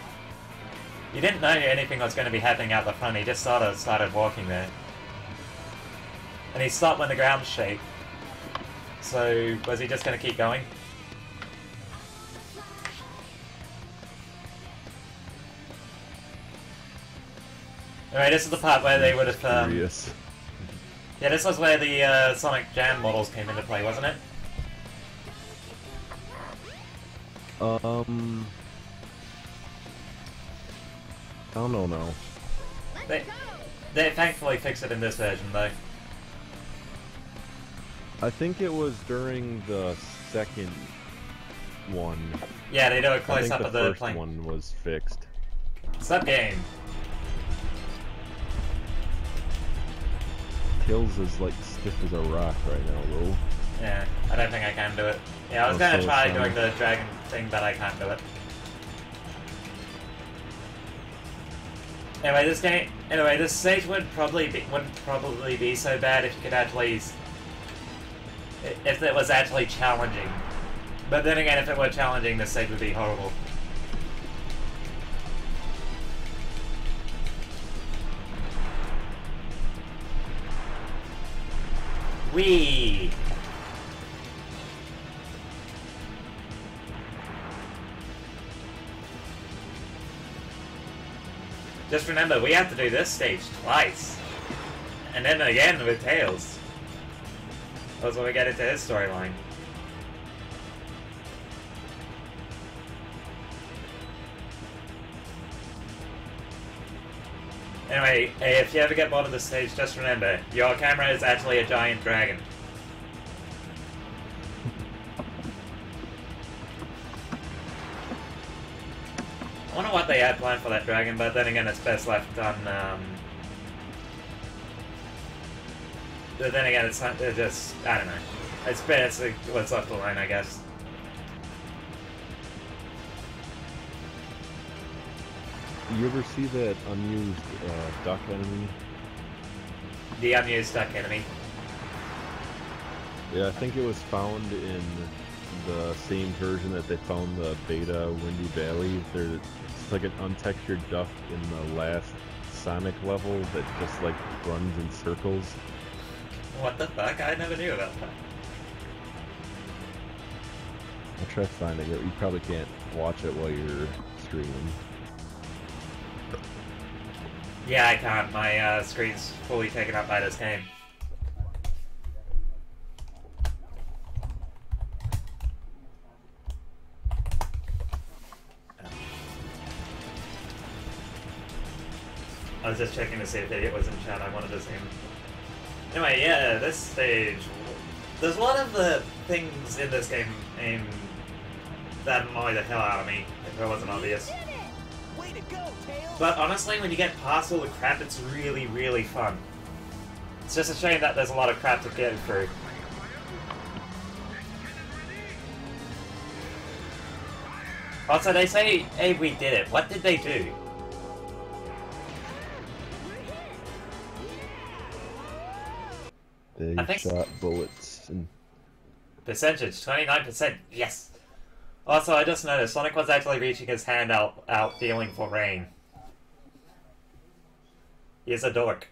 He didn't know anything was going to be happening out the front, he just started walking there. And he stopped when the ground shook. So, was he just going to keep going? Alright, this is the part where they would have, Yeah, this was where the Sonic Jam models came into play, wasn't it? I don't know now. They thankfully fixed it in this version, though. I think it was during the second one. Yeah, they do a I close think up the of the first plane. one was fixed. Sub game. Tails is like stiff as a rock right now, though. Yeah, I don't think I can do it. Yeah, I was gonna try doing the dragon thing, but I can't do it. Anyway, this stage wouldn't probably be so bad if you could actually, if it was actually challenging. But then again, if it were challenging, this stage would be horrible. Whee! Just remember, we have to do this stage twice. And then again with Tails. That's when we get into his storyline. Anyway, if you ever get bored of this stage, just remember, your camera is actually a giant dragon. I wonder what they had planned for that dragon, but then again, it's best left on, but then again, it's not, just, I don't know. It's best, what's left alone, I guess. You ever see that unused duck enemy? The unused duck enemy. Yeah, I think it was found in the same version that they found the beta Windy Valley. It's like an untextured duck in the last Sonic level that just like runs in circles. What the fuck? I never knew about that. I'll try finding it. You probably can't watch it while you're streaming. Yeah, I can't. My screen's fully taken up by this game. I was just checking to see if it was in chat. I wanted to see him. Anyway, yeah, this stage. There's a lot of the things in this game that annoy the hell out of me, if it wasn't obvious. Way to go, Tails! But honestly, when you get past all the crap, it's really, really fun. It's just a shame that there's a lot of crap to get through. Also, they say, hey, we did it. What did they do? They shot bullets and... Percentage, 29%. Yes! Also, I just noticed, Sonic was actually reaching his hand out feeling for rain. He's a dork.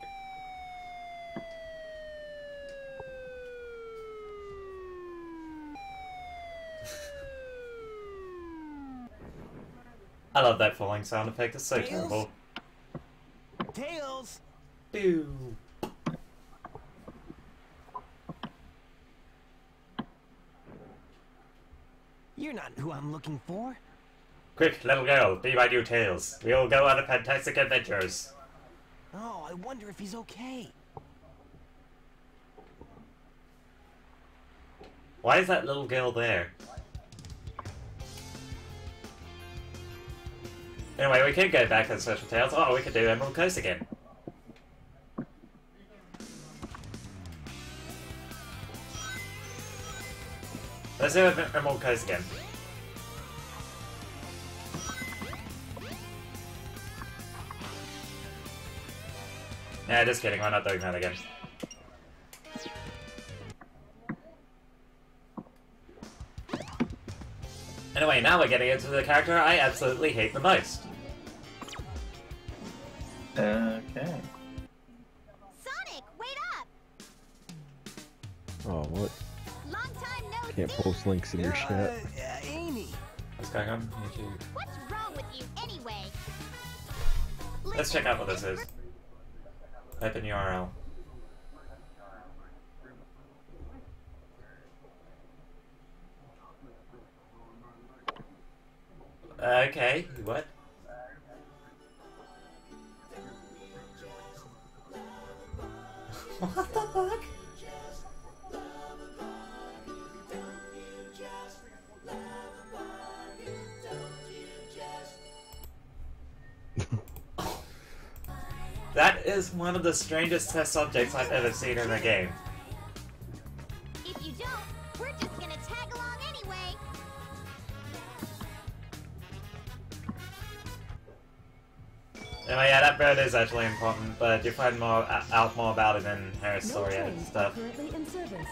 I love that falling sound effect, it's so Tails? terrible. Tails! Boo! You're not who I'm looking for. Quick, little girl, be my new Tails. We will go on a fantastic adventures. Oh, I wonder if he's okay. Why is that little girl there? Anyway, we can go back and search for Tails. Oh, we could do Emerald Coast again. Let's do Emerald Coast again. Nah, just kidding, we're not doing that again. Anyway, now we're getting into the character I absolutely hate the most. Okay. Sonic, wait up! Oh, what? Long time no Can't post links in your chat. Amy. What's going on? YouTube. What's wrong with you anyway? Let's check out what this is. Type in URL. Okay, what? What the fuck? That is one of the strangest test subjects I've ever seen in a game. If you don't, we're just gonna tag along anyway. Anyway, yeah, that bird is actually important, but you find out more about it in her story and stuff. Currently in service.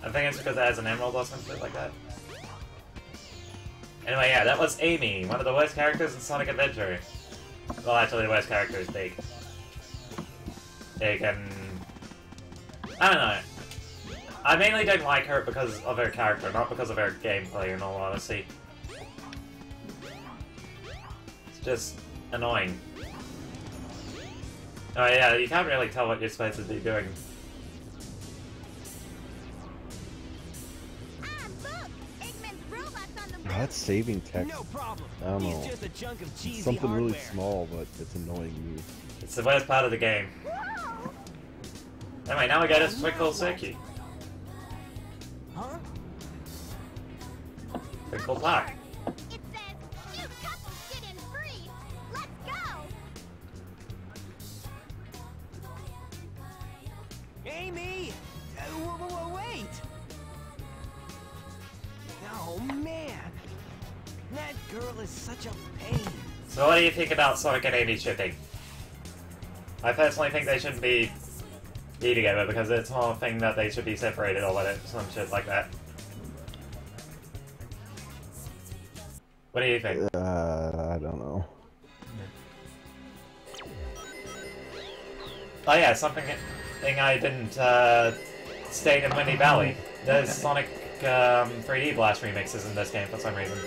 I think it's because it has an emerald or something like that. Anyway, yeah, that was Amy, one of the worst characters in Sonic Adventure. Well, actually, the worst character is Big. Big and... I don't know. I mainly don't like her because of her character, not because of her gameplay, in all honesty. It's just annoying. Oh yeah, you can't really tell what you're supposed to be doing. That's saving text. No problem. I don't He's know. just a chunk of cheesy It's something really hardware. small, but it's annoying me. It's the worst part of the game. Anyway, now we go to Twinkle Circuit. Huh? Twinkle Park. It says, new couples get in free. Let's go. Amy! Wait! Oh man! That girl is such a pain. So what do you think about Sonic and Amy shipping? I personally think they shouldn't be together because it's a whole thing that they should be separated or whatever, some shit like that. What do you think? I don't know. Oh yeah, something I didn't state in Windy Valley. There's Sonic 3D Blast remixes in this game for some reason.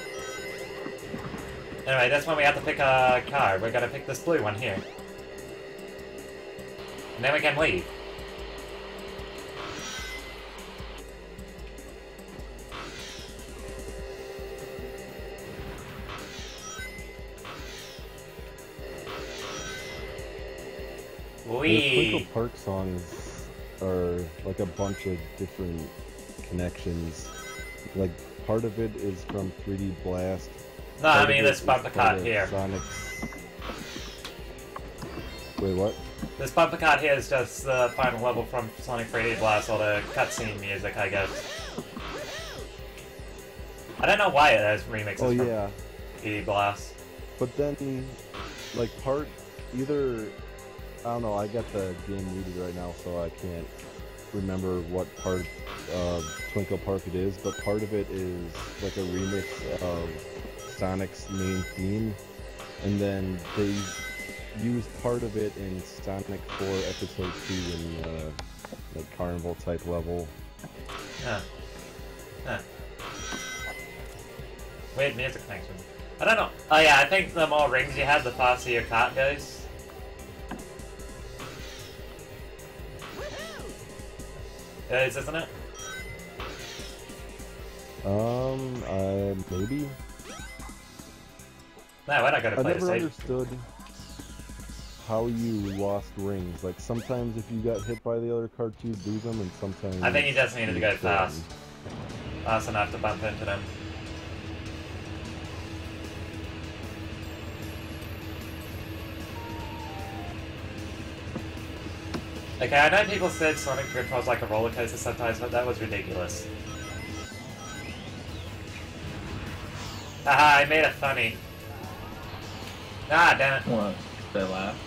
Anyway, that's when we have to pick a car. We're gonna pick this blue one here. And then we can leave. The Twinkle Park songs are like a bunch of different connections. Like, part of it is from 3D Blast. No, I mean this bumper card here. Sonic's... Wait, what? This bumper card here is just the final level from Sonic 3D Blast, or the cutscene music, I guess. I don't know why it has remixes from 3D Blast. But then, like, either... I don't know, I got the game muted right now, so I can't remember what part of Twinkle Park it is, but part of it is like a remix of Sonic's main theme, and then they used part of it in Sonic 4 Episode 2 in like Carnival type level. Huh. Huh. Weird music connection. I don't know. Oh yeah, I think the more rings you have, the faster your cart goes. It is, isn't it? Maybe? No, we're not gonna play I never this. understood how you lost rings. Like, sometimes if you got hit by the other carts, you'd lose them, and sometimes... I think you just needed to go fast. Fast enough to bump into them. Okay, I know people said Sonic Drift was like a roller coaster sometimes, but that was ridiculous. Haha, I made it funny. Ah, damn it. What? Did I laugh?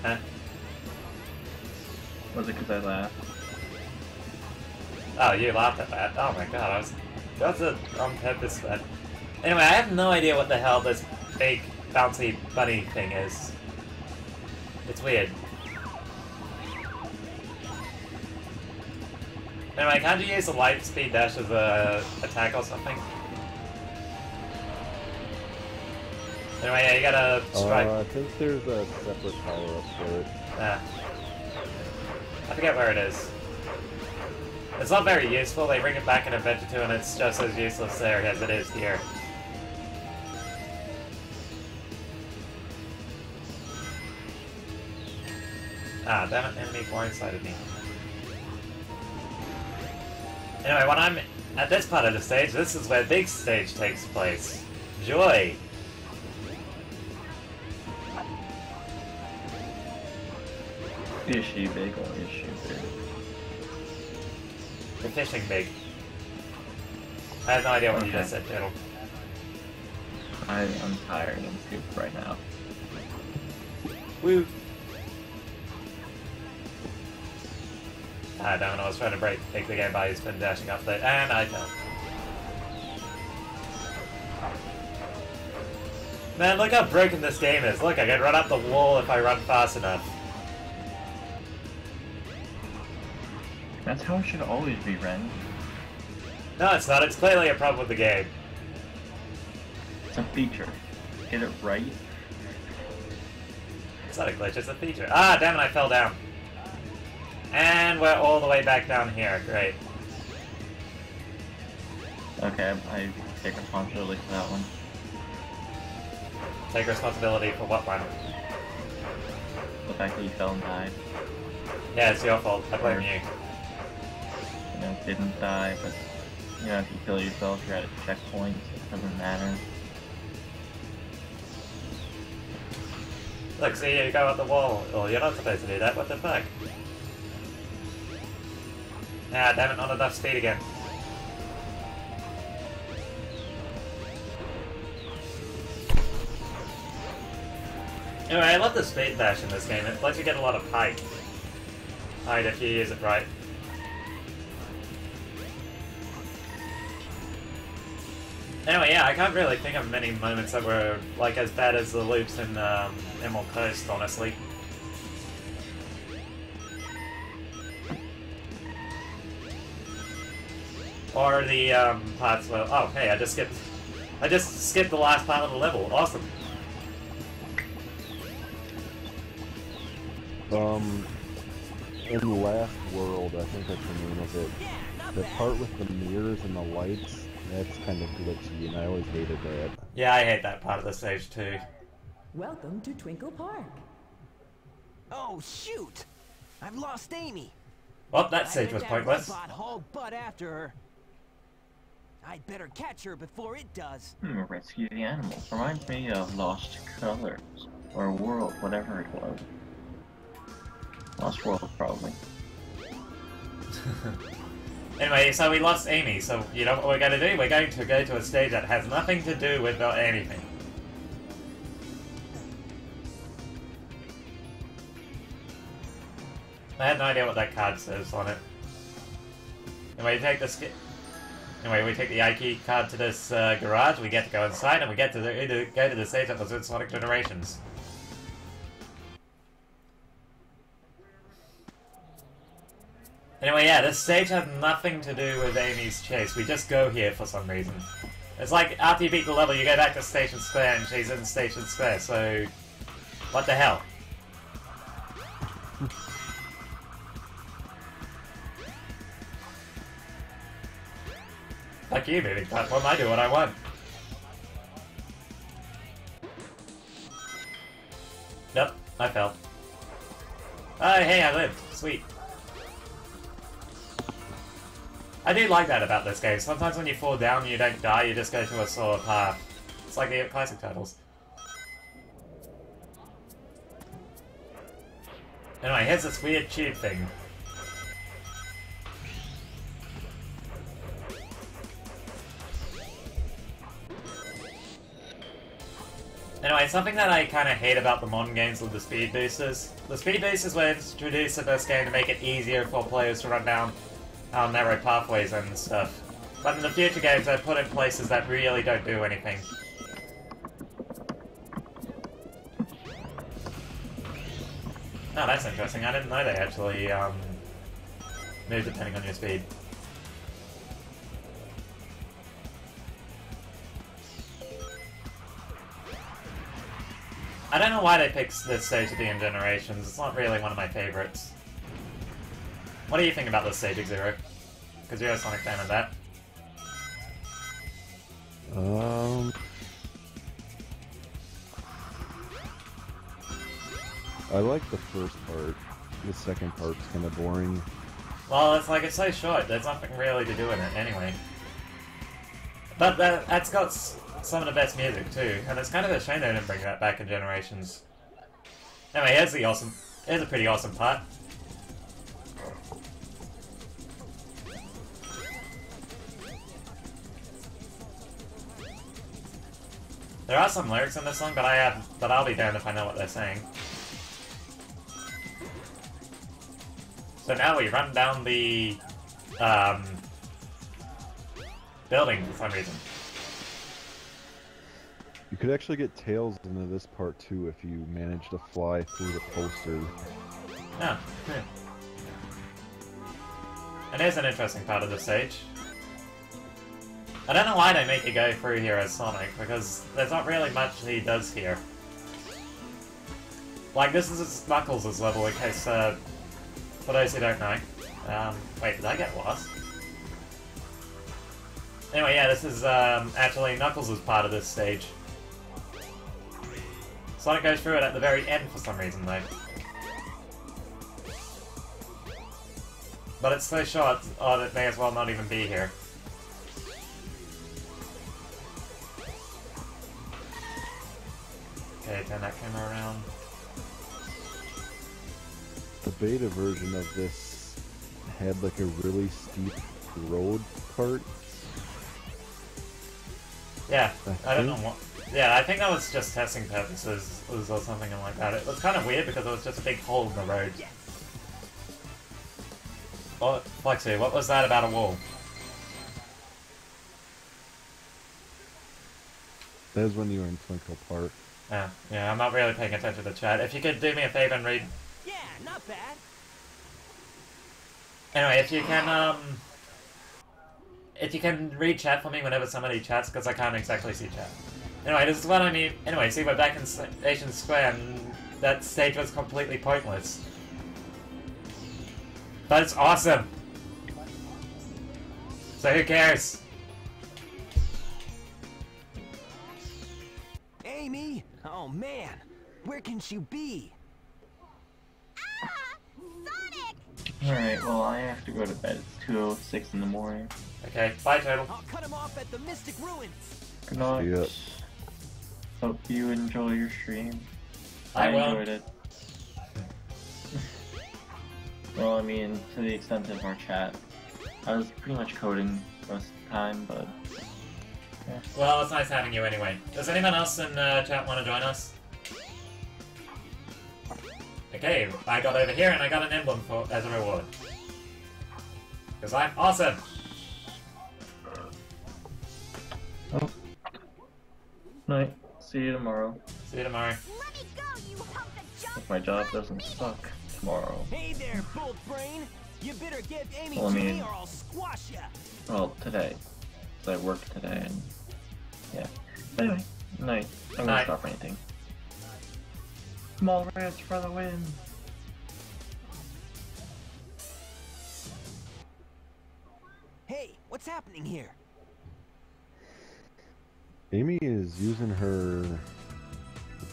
Huh? Was it because I laughed? Oh, you laughed at that. Oh my god, that's on purpose, but... Anyway, I have no idea what the hell this big bouncy bunny thing is. It's weird. Anyway, can't you use a light speed dash as a attack or something? Anyway, yeah, you gotta strike. I think there's a separate power-up for it. I forget where it is. It's not very useful. They bring it back in Adventure 2 and it's just as useless there as it is here. Ah, damn it, enemy blindsided me. Anyway, when I'm at this part of the stage, this is where the big stage takes place. Joy! Is she big or is she big? The fishing big. I have no idea what you Okay. just said, Turtle. I'm tired and scooped right now. Woo! Ah, damn it, I was trying to break the game by spin dashing up there, and I fell. Man, look how broken this game is. Look, I can run up the wall if I run fast enough. That's how it should always be, Ren. No, it's not. It's clearly a problem with the game. It's a feature. Get it right. It's not a glitch, it's a feature. Ah, damn it, I fell down. And we're all the way back down here. Great. Okay, I take responsibility for that one. Take responsibility for what one? The fact that you fell and died. Yeah, it's your fault. I blame you. You know, didn't die, but you know, if you kill yourself, you're at a checkpoint, so it doesn't matter. Look, see, you go up the wall. Oh, you're not supposed to do that. What the fuck? Ah, damn it, not enough speed again. Anyway, I love the speed dash in this game. It lets you get a lot of height. Height if you use it right. Anyway, yeah, I can't really think of many moments that were like as bad as the loops in Emerald Coast, honestly. Or the parts where, oh hey, I just skipped the last part of the level. Awesome. In the last world, I think that's the name of it. The part with the mirrors and the lights, that's kind of glitchy, and I always hated that. Yeah, I hate that part of the stage too. Welcome to Twinkle Park. Oh shoot! I've lost Amy. Well, that stage was pointless. Robot hauled butt after her. I'd better catch her before it does. Rescue the animals. Reminds me of Lost Colors. Or World, whatever it was. Lost World, probably. Anyway, so we lost Amy, so you know what we're going to do? We're going to go to a stage that has nothing to do with anything. I had no idea what that card says on it. Anyway, we take the ID card to this garage, we get to go inside, and we get to go to the stage that was in Sonic Generations. Anyway, yeah, this stage has nothing to do with Amy's chase. We just go here for some reason. It's like, after you beat the level, you go back to Station Square, and she's in Station Square, so... What the hell? Fuck you, moving platform, I do what I want. Nope, I fell. Oh, hey, I lived. Sweet. I do like that about this game. Sometimes when you fall down, you don't die, you just go to a sort of path. It's like the classic titles. Anyway, here's this weird tube thing. Anyway, something that I kind of hate about the modern games with the speed boosters. The speed boosters were introduced in this game to make it easier for players to run down narrow pathways and stuff. But in the future games, they're put in places that really don't do anything. Oh, that's interesting. I didn't know they actually move depending on your speed. I don't know why they picked this stage to be in Generations. It's not really one of my favorites. What do you think about this stage, Zero? Because you're a Sonic fan of that. I like the first part. The second part's kind of boring. Well, it's so short. There's nothing really to do in it anyway. But that's got some of the best music too, and it's kind of a shame they didn't bring that back in Generations. Anyway, here's a pretty awesome part. There are some lyrics in this song, but I'll be damned if I know what they're saying. So now we run down the building for some reason. You could actually get Tails into this part too if you manage to fly through the poster. Oh, yeah. And here's an interesting part of the stage. I don't know why they make you go through here as Sonic, because there's not really much he does here. Like, this is Knuckles' level, in case, for those who don't know. Wait, did I get lost? Anyway, yeah, this is, actually Knuckles' part of this stage. Sonic goes through it at the very end for some reason, though. But it's so short, it may as well not even be here. Okay, turn that camera around. The beta version of this had like a really steep road part. Yeah, I don't know what. Yeah, I think that was just testing purposes or something like that. It was kind of weird because it was just a big hole in the road. Oh, Flexi, what was that about a wall? That was when you were in Twinkle Park. Yeah, I'm not really paying attention to chat. If you could do me a favor and read... Yeah, not bad. Anyway, if you can read chat for me whenever somebody chats, because I can't exactly see chat. Anyway, this is what I mean. Anyway, see, we're back in Station Square, and that stage was completely pointless. But it's awesome! So who cares? Amy? Oh man, where can she be? Ah! Sonic! Alright, well I have to go to bed. It's 2:06 in the morning. Okay, bye Turtle. I'll cut him off at the Mystic Ruins. Good night. Yep. Hope you enjoy your stream. I will. enjoyed it. Well, I mean, to the extent of our chat, I was pretty much coding most of the time, but yeah. Well, it's nice having you anyway. Does anyone else in chat want to join us? Okay, I got over here and I got an emblem as a reward. Because I'm awesome! Oh. Night. See you tomorrow. See you tomorrow. Let me go, you hunk of junk! If my job doesn't suck tomorrow. Hey there, Bolt Brain. You better give Amy Well, I to me mean- or I'll squash ya. Well, today. Because I work today and yeah. Anyway, night. I'm gonna stop anything. Small rest for the win. Hey, what's happening here? Amy is using her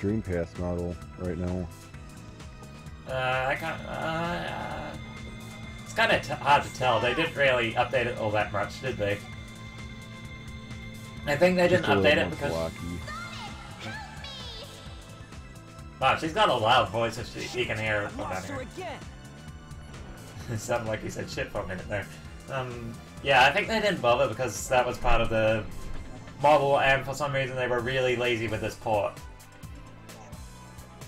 Dreamcast model right now. I can't, it's kind of hard to tell. They didn't really update it all that much, did they? I think they didn't update it because... Wow, she's got a loud voice if you can hear her from down here. It sounded like you said shit for a minute there. Yeah, I think they didn't bother because that was part of the model, and for some reason they were really lazy with this port.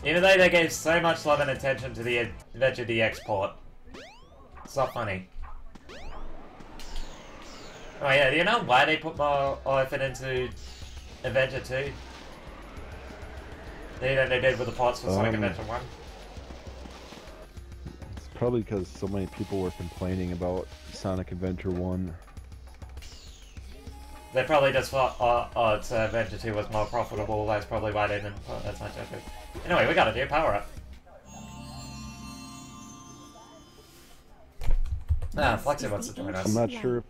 Even though they gave so much love and attention to the Adventure DX port. It's not funny. Oh yeah, do you know why they put more effort into Adventure 2? Than they did with the ports for Sonic Adventure 1? It's probably because so many people were complaining about Sonic Adventure 1. They probably just thought, Adventure 2 was more profitable, that's probably why they didn't put as much effort. Anyway, we gotta do power up. Ah, Flexi wants to join us. I'm not sure if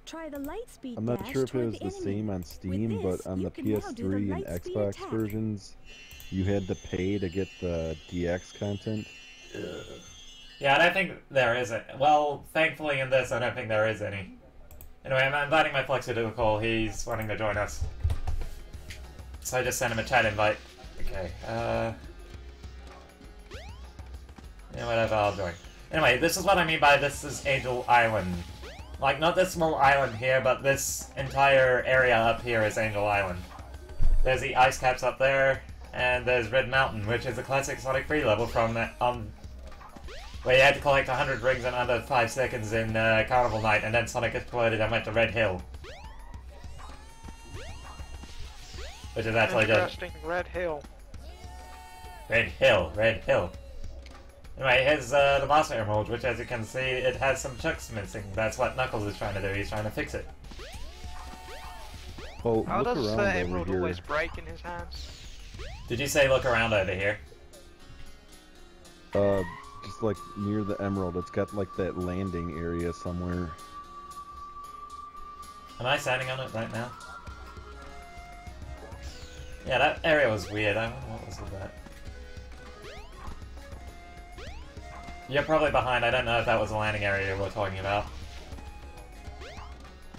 Try the Lightspeed I'm not dash sure if it toward was the the enemy. same on Steam, With but on the this, you can now do the PS3 and Lightspeed Xbox attack. versions, you had to pay to get the DX content. Yeah, I don't think there is a... Well, thankfully in this, I don't think there is any. Anyway, I'm inviting my Flexi to a call. He's wanting to join us. So I just sent him a chat invite. Okay, yeah, whatever, I'll join. Anyway, this is what I mean by this is Angel Island. Like, not this small island here, but this entire area up here is Angel Island. There's the ice caps up there, and there's Red Mountain, which is a classic Sonic 3 level from where you had to collect 100 rings in under 5 seconds in Carnival Night, and then Sonic exploded and went to Red Hill. Which is actually just... Interesting, Red Hill. Red Hill, Red Hill. Anyway, here's the Master Emerald, which as you can see, it has some chunks missing. That's what Knuckles is trying to do, he's trying to fix it. Oh, How look does around the over emerald here. always break in his hands? Did you say look around over here? Just like near the emerald, it's got like that landing area somewhere. Am I standing on it right now? Yeah, that area was weird. I don't know what was with that. You're probably behind. I don't know if that was the landing area we're talking about.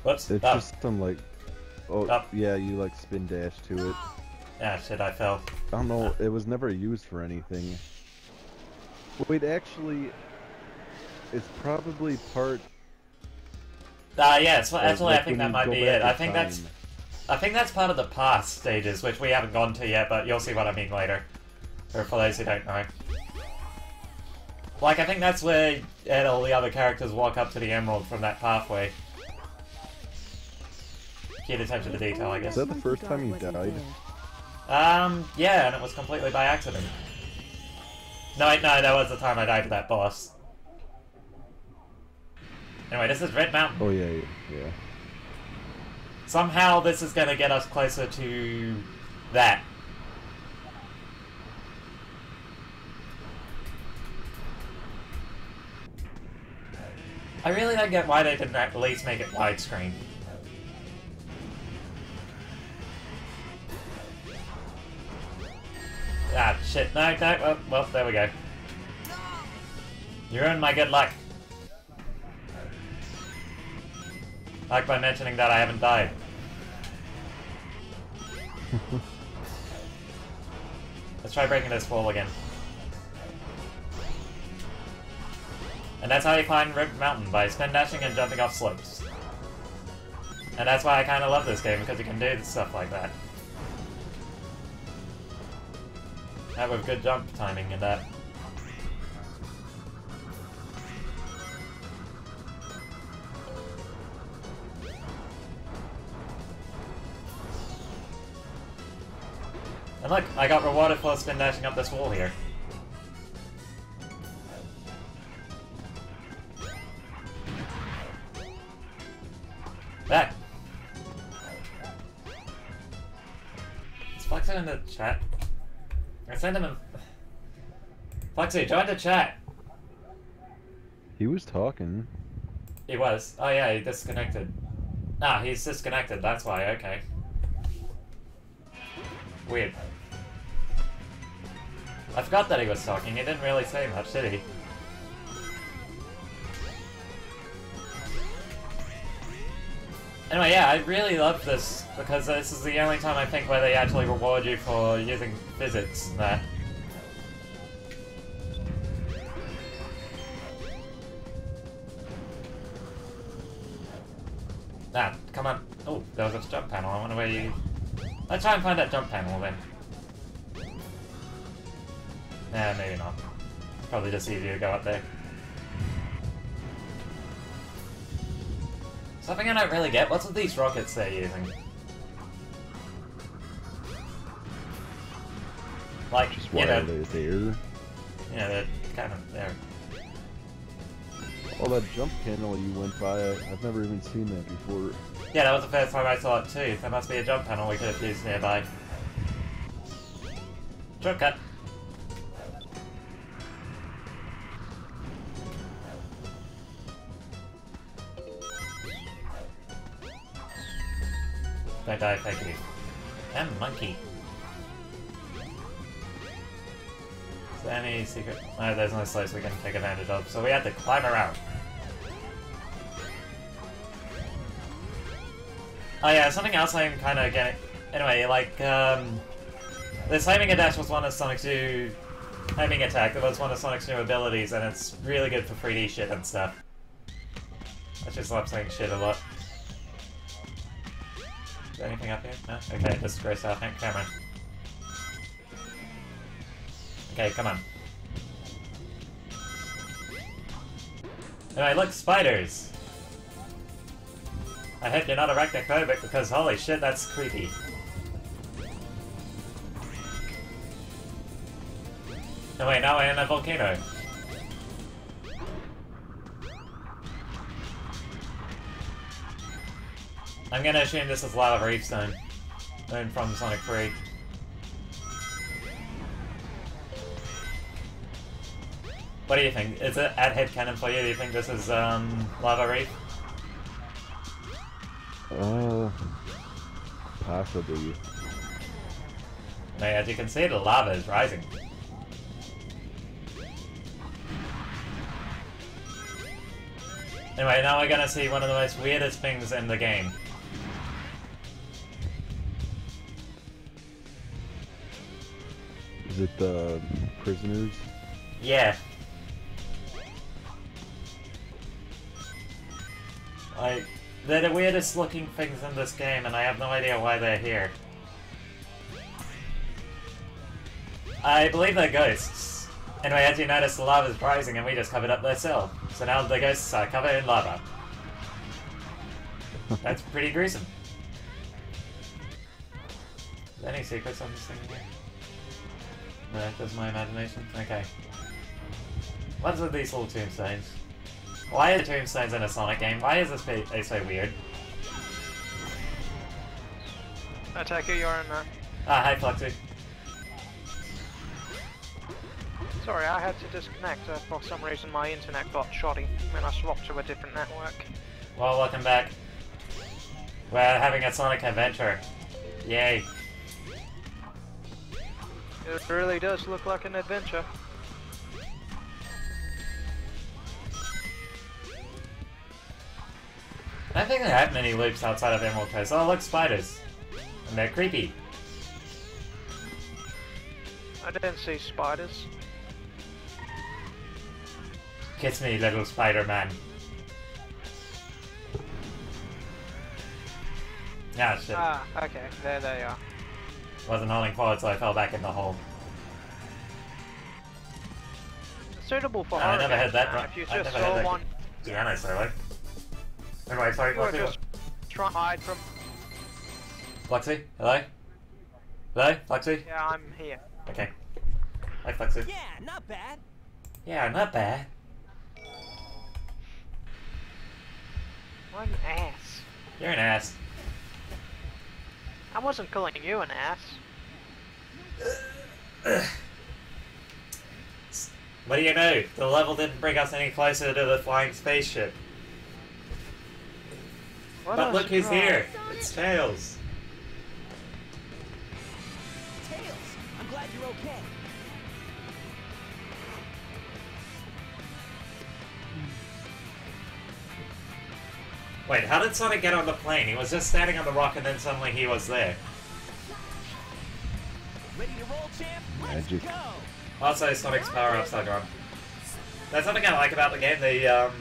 Whoops. It's just some like... Oh, Up. yeah, you like spin dash to it. Yeah, shit, I fell. I don't know, it was never used for anything. Wait, actually, it's probably part... Yeah, it's, actually, like I think when that you might go be back it. in I think that's part of the past stages, which we haven't gone to yet, but you'll see what I mean later. Or for those who don't know. Like, I think that's where all the other characters walk up to the Emerald from that pathway. Keen attention to detail, I guess. Is that the first time you died? Yeah, and it was completely by accident. No, wait, no, that was the time I died to that boss. Anyway, this is Red Mountain. Oh, yeah, yeah. Somehow this is gonna get us closer to that. I really don't get why they didn't at least make it widescreen. Ah, shit. No, no, well, there we go. You ruined my good luck. Like by mentioning that I haven't died. Let's try breaking this wall again. And that's how you climb Red Mountain, by spin dashing and jumping off slopes. And that's why I kind of love this game, because you can do stuff like that. That with good jump timing and that. And look, I got rewarded for spin dashing up this wall here. Back. Is Flexi in the chat? I sent him a... Flexi, join the chat! He was talking. He was. Oh yeah, he disconnected. Ah, he's disconnected, that's why, okay. Weird. I forgot that he was talking, he didn't really say much, did he? Anyway, yeah, I really love this, because this is the only time I think where they actually reward you for using physics and that. Ah, come on. Oh, there was a jump panel, I wonder where you... Let's try and find that jump panel then. Nah, maybe not. Probably just easier to go up there. Something I don't really get, what's with these rockets they're using? Like, Just you why know, are they there? yeah, they're kind of there. Oh, that jump panel you went by, I've never even seen that before. Yeah, that was the first time I saw it too. There must be a jump panel we could have used nearby. Shortcut. Don't die, thank you. And monkey. Is there any secret? No, there's no slaves we can take advantage of, so we have to climb around. Oh yeah, something else I'm kind of getting... Anyway, like, this homing dash was one of Sonic's new... Homing attack, that was one of Sonic's new abilities, and it's really good for 3D shit and stuff. I just love saying shit a lot. Is there anything up here? No? Okay, this is Grey Star, thank Cameron. Okay, come on. Anyway, look, spiders! I hope you're not arachnophobic because holy shit, that's creepy. No wait, now we're in a volcano. I'm gonna assume this is Lava Reef Stone. Learned from Sonic 3. What do you think? Is it at headcanon for you? Do you think this is Lava Reef? Possibly. Now, as you can see, the lava is rising. Anyway, now we're gonna see one of the most weirdest things in the game. Is it the prisoners? Yeah. Like, they're the weirdest looking things in this game, and I have no idea why they're here. I believe they're ghosts. Anyway, as you notice, the lava's rising and we just covered up their cell. So now the ghosts are covered in lava. That's pretty gruesome. Is there any secrets on this thing here? No, that's my imagination. Okay. What's with these little tombstones? Why are the tombstones in a Sonic game? Why is this so weird? I take it you're in there. Ah, hi Fluxy. Sorry, I had to disconnect. For some reason my internet got shoddy when I swapped to a different network. Well, welcome back. We're having a Sonic adventure. Yay. It really does look like an adventure. I don't think they have many loops outside of Emerald Coast. Oh, look, spiders. And they're creepy. I didn't see spiders. Kiss me, little Spider-Man. Ah, shit. Ah, okay, there they are. Wasn't holding forward, so I fell back in the hole. Suitable for I never had that. If you I just never had saw that one, piano solo. Anyway, sorry, you were Fluxy. just trying to hide from... Fluxy, hello? Hello, Fluxy? Yeah, I'm here. Okay. Hi, Fluxy. Yeah, not bad. Yeah, not bad. What an ass. You're an ass. I wasn't calling you an ass. What do you know? The level didn't bring us any closer to the flying spaceship. What But a look who's surprise. here! It's Tails! Tails, I'm glad you're okay. Wait, how did Sonic get on the plane? He was just standing on the rock and then suddenly he was there. Ready to roll, champ? Let's Magic. go. Also, Sonic's power-ups are gone. That's something I like about the game. The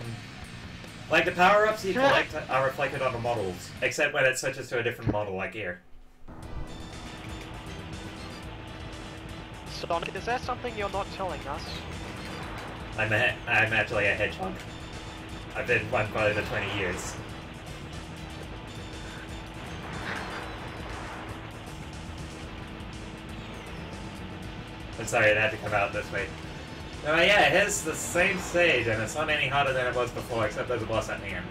like the power-ups you collect are reflected on the models, except when it switches to a different model, like here. Sonic, is that something you're not telling us? I'm actually a hedgehog. I've been one for over 20 years. I'm sorry, it had to come out this way. Oh yeah, here's the same stage, and it's not any harder than it was before, except there's a boss at the end.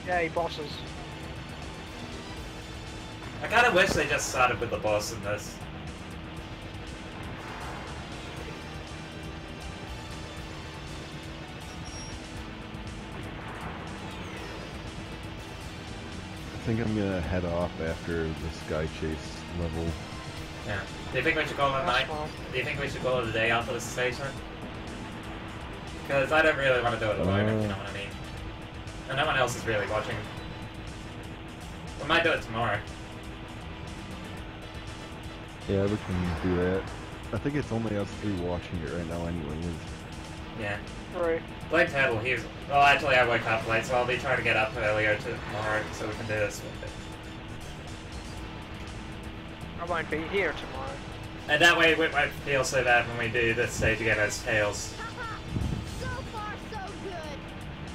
Yay, bosses. I kind of wish they just started with the boss in this. think I'm gonna head off after the Sky Chase level. Yeah. Do you think we should call it a night? Do you think we should call it a day after this station? Because I don't really want to do it alone, if you know what I mean. And no one else is really watching. We might do it tomorrow. Yeah, we can do that. I think it's only us three watching it right now anyways. Yeah. Right. Blame Turtle, he was... Well, actually I woke up late, so I'll be trying to get up earlier tomorrow so we can do this with it. I won't be here tomorrow. And that way we won't feel so bad when we do this stage again as Tails. So far, so good.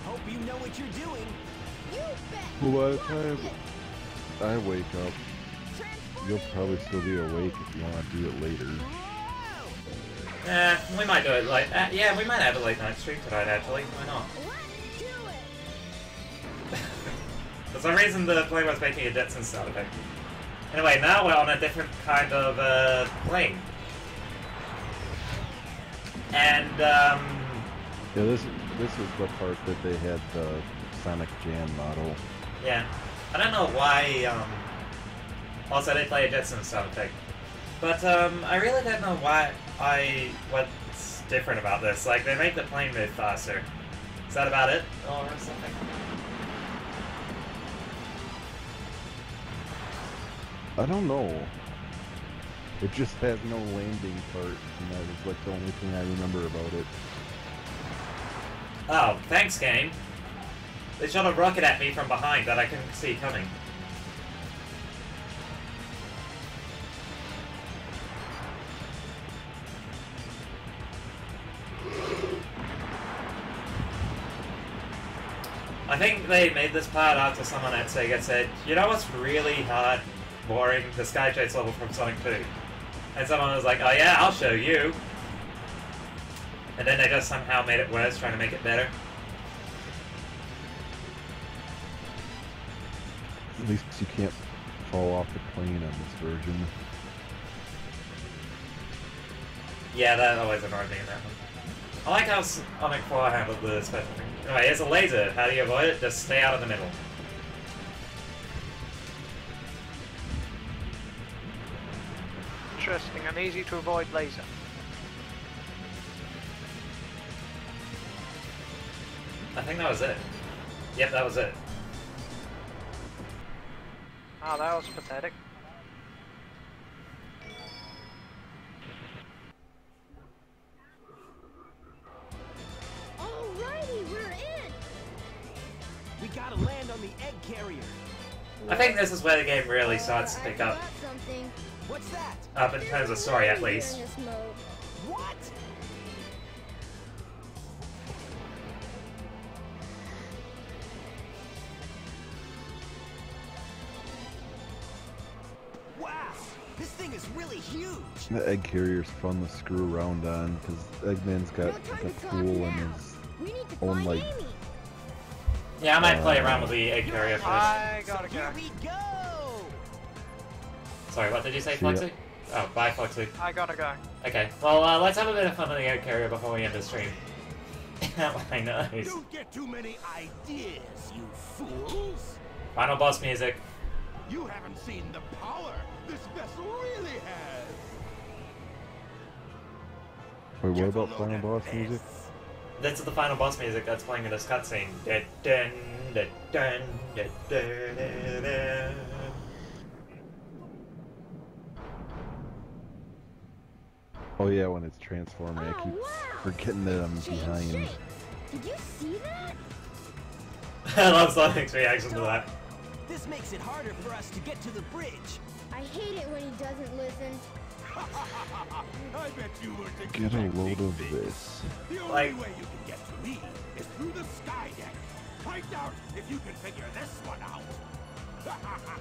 Hope you know what you're doing. You bet. Well, by the time I wake up, you'll probably still be awake if you want to do it later. We might do it late. Yeah, we might have a late night stream tonight, actually. Why not? Let's do it. For some reason, the plane was making a Jetson sound effect. Anyway, now we're on a different kind of plane. And, Yeah, this is the part that they had the Sonic Jam model. Yeah. I don't know why, also they play a Jetson sound effect. But, I really don't know what's different about this. Like, they make the plane move faster. Is that about it? Or something? I don't know. It just has no landing part, and that was like the only thing I remember about it. Oh, thanks, game. They shot a rocket at me from behind that I couldn't see coming. I think they made this part after someone at Sega said, you know what's really hard, boring? The Sky Chase level from Sonic 2. And someone was like, oh yeah, I'll show you. And then they just somehow made it worse, trying to make it better. At least you can't fall off the plane on this version. Yeah, that always annoyed me in that one. I like how Sonic 4 handled the special thing. Anyway, here's a laser. How do you avoid it? Just stay out of the middle. Interesting, an easy to avoid laser. I think that was it. Yep, that was it. Ah, that was pathetic. Alrighty, we're in. We gotta land on the egg carrier. I think this is where the game really starts to pick up. Something. What's that? Up in terms of story, at least. What? Wow, this thing is really huge. The egg carrier's fun to screw around on because Eggman's got like a tool in his own like. Yeah, I might play around with the egg carrier first. I gotta go. Here we go. Sorry, what did you say, Fluxy? Oh, bye, Fluxy. I gotta go. Okay, well, let's have a bit of fun with the egg carrier before we end the stream. I know. Don't get too many ideas, you fools. Final boss music. You haven't seen the power this vessel really has. Wait, what about final boss music? This is the final boss music that's playing in this cutscene. Dun, dun, dun, dun, dun, dun, dun, dun. Oh yeah, when it's transforming, I keep forgetting that I'm behind. Did you see that? I love Sonic's reaction to that. This makes it harder for us to get to the bridge. I hate it when he doesn't listen. I bet you were Get a load of this. The only way you can get to me is through the sky deck. Find out if you can figure this one out.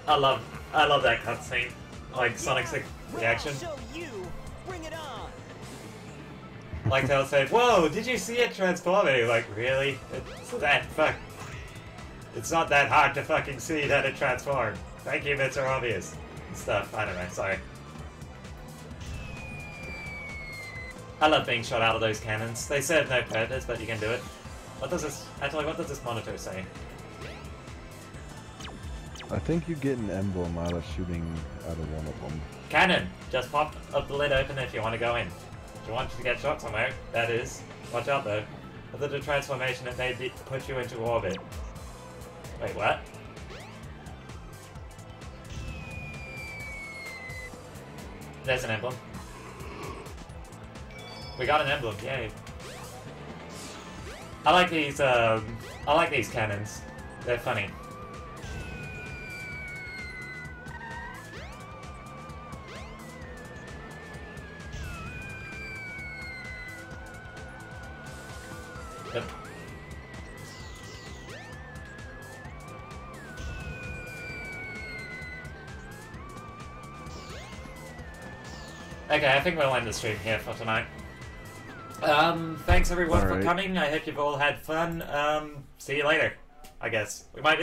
I love that cutscene. Like Sonic's reaction. Show you. Bring it on. Like they'll say, "Whoa, did you see it transforming?" Like, really? It's not that hard to fucking see that it transformed. Thank you, Mr. Obvious. Stuff. I don't know. Sorry. I love being shot out of those cannons. They serve no purpose, but you can do it. What does this... Actually, what does this monitor say? I think you get an emblem out of shooting out of one of them. Cannon! Just pop up the lid open if you want to go in. If you want to get shot somewhere, that is. Watch out though. With the transformation, it may put you into orbit. Wait, what? There's an emblem. We got an emblem, yay. I like these cannons. They're funny. Yep. Okay, I think we'll end the stream here for tonight. Thanks everyone for coming. I hope you've all had fun. See you later, I guess. We might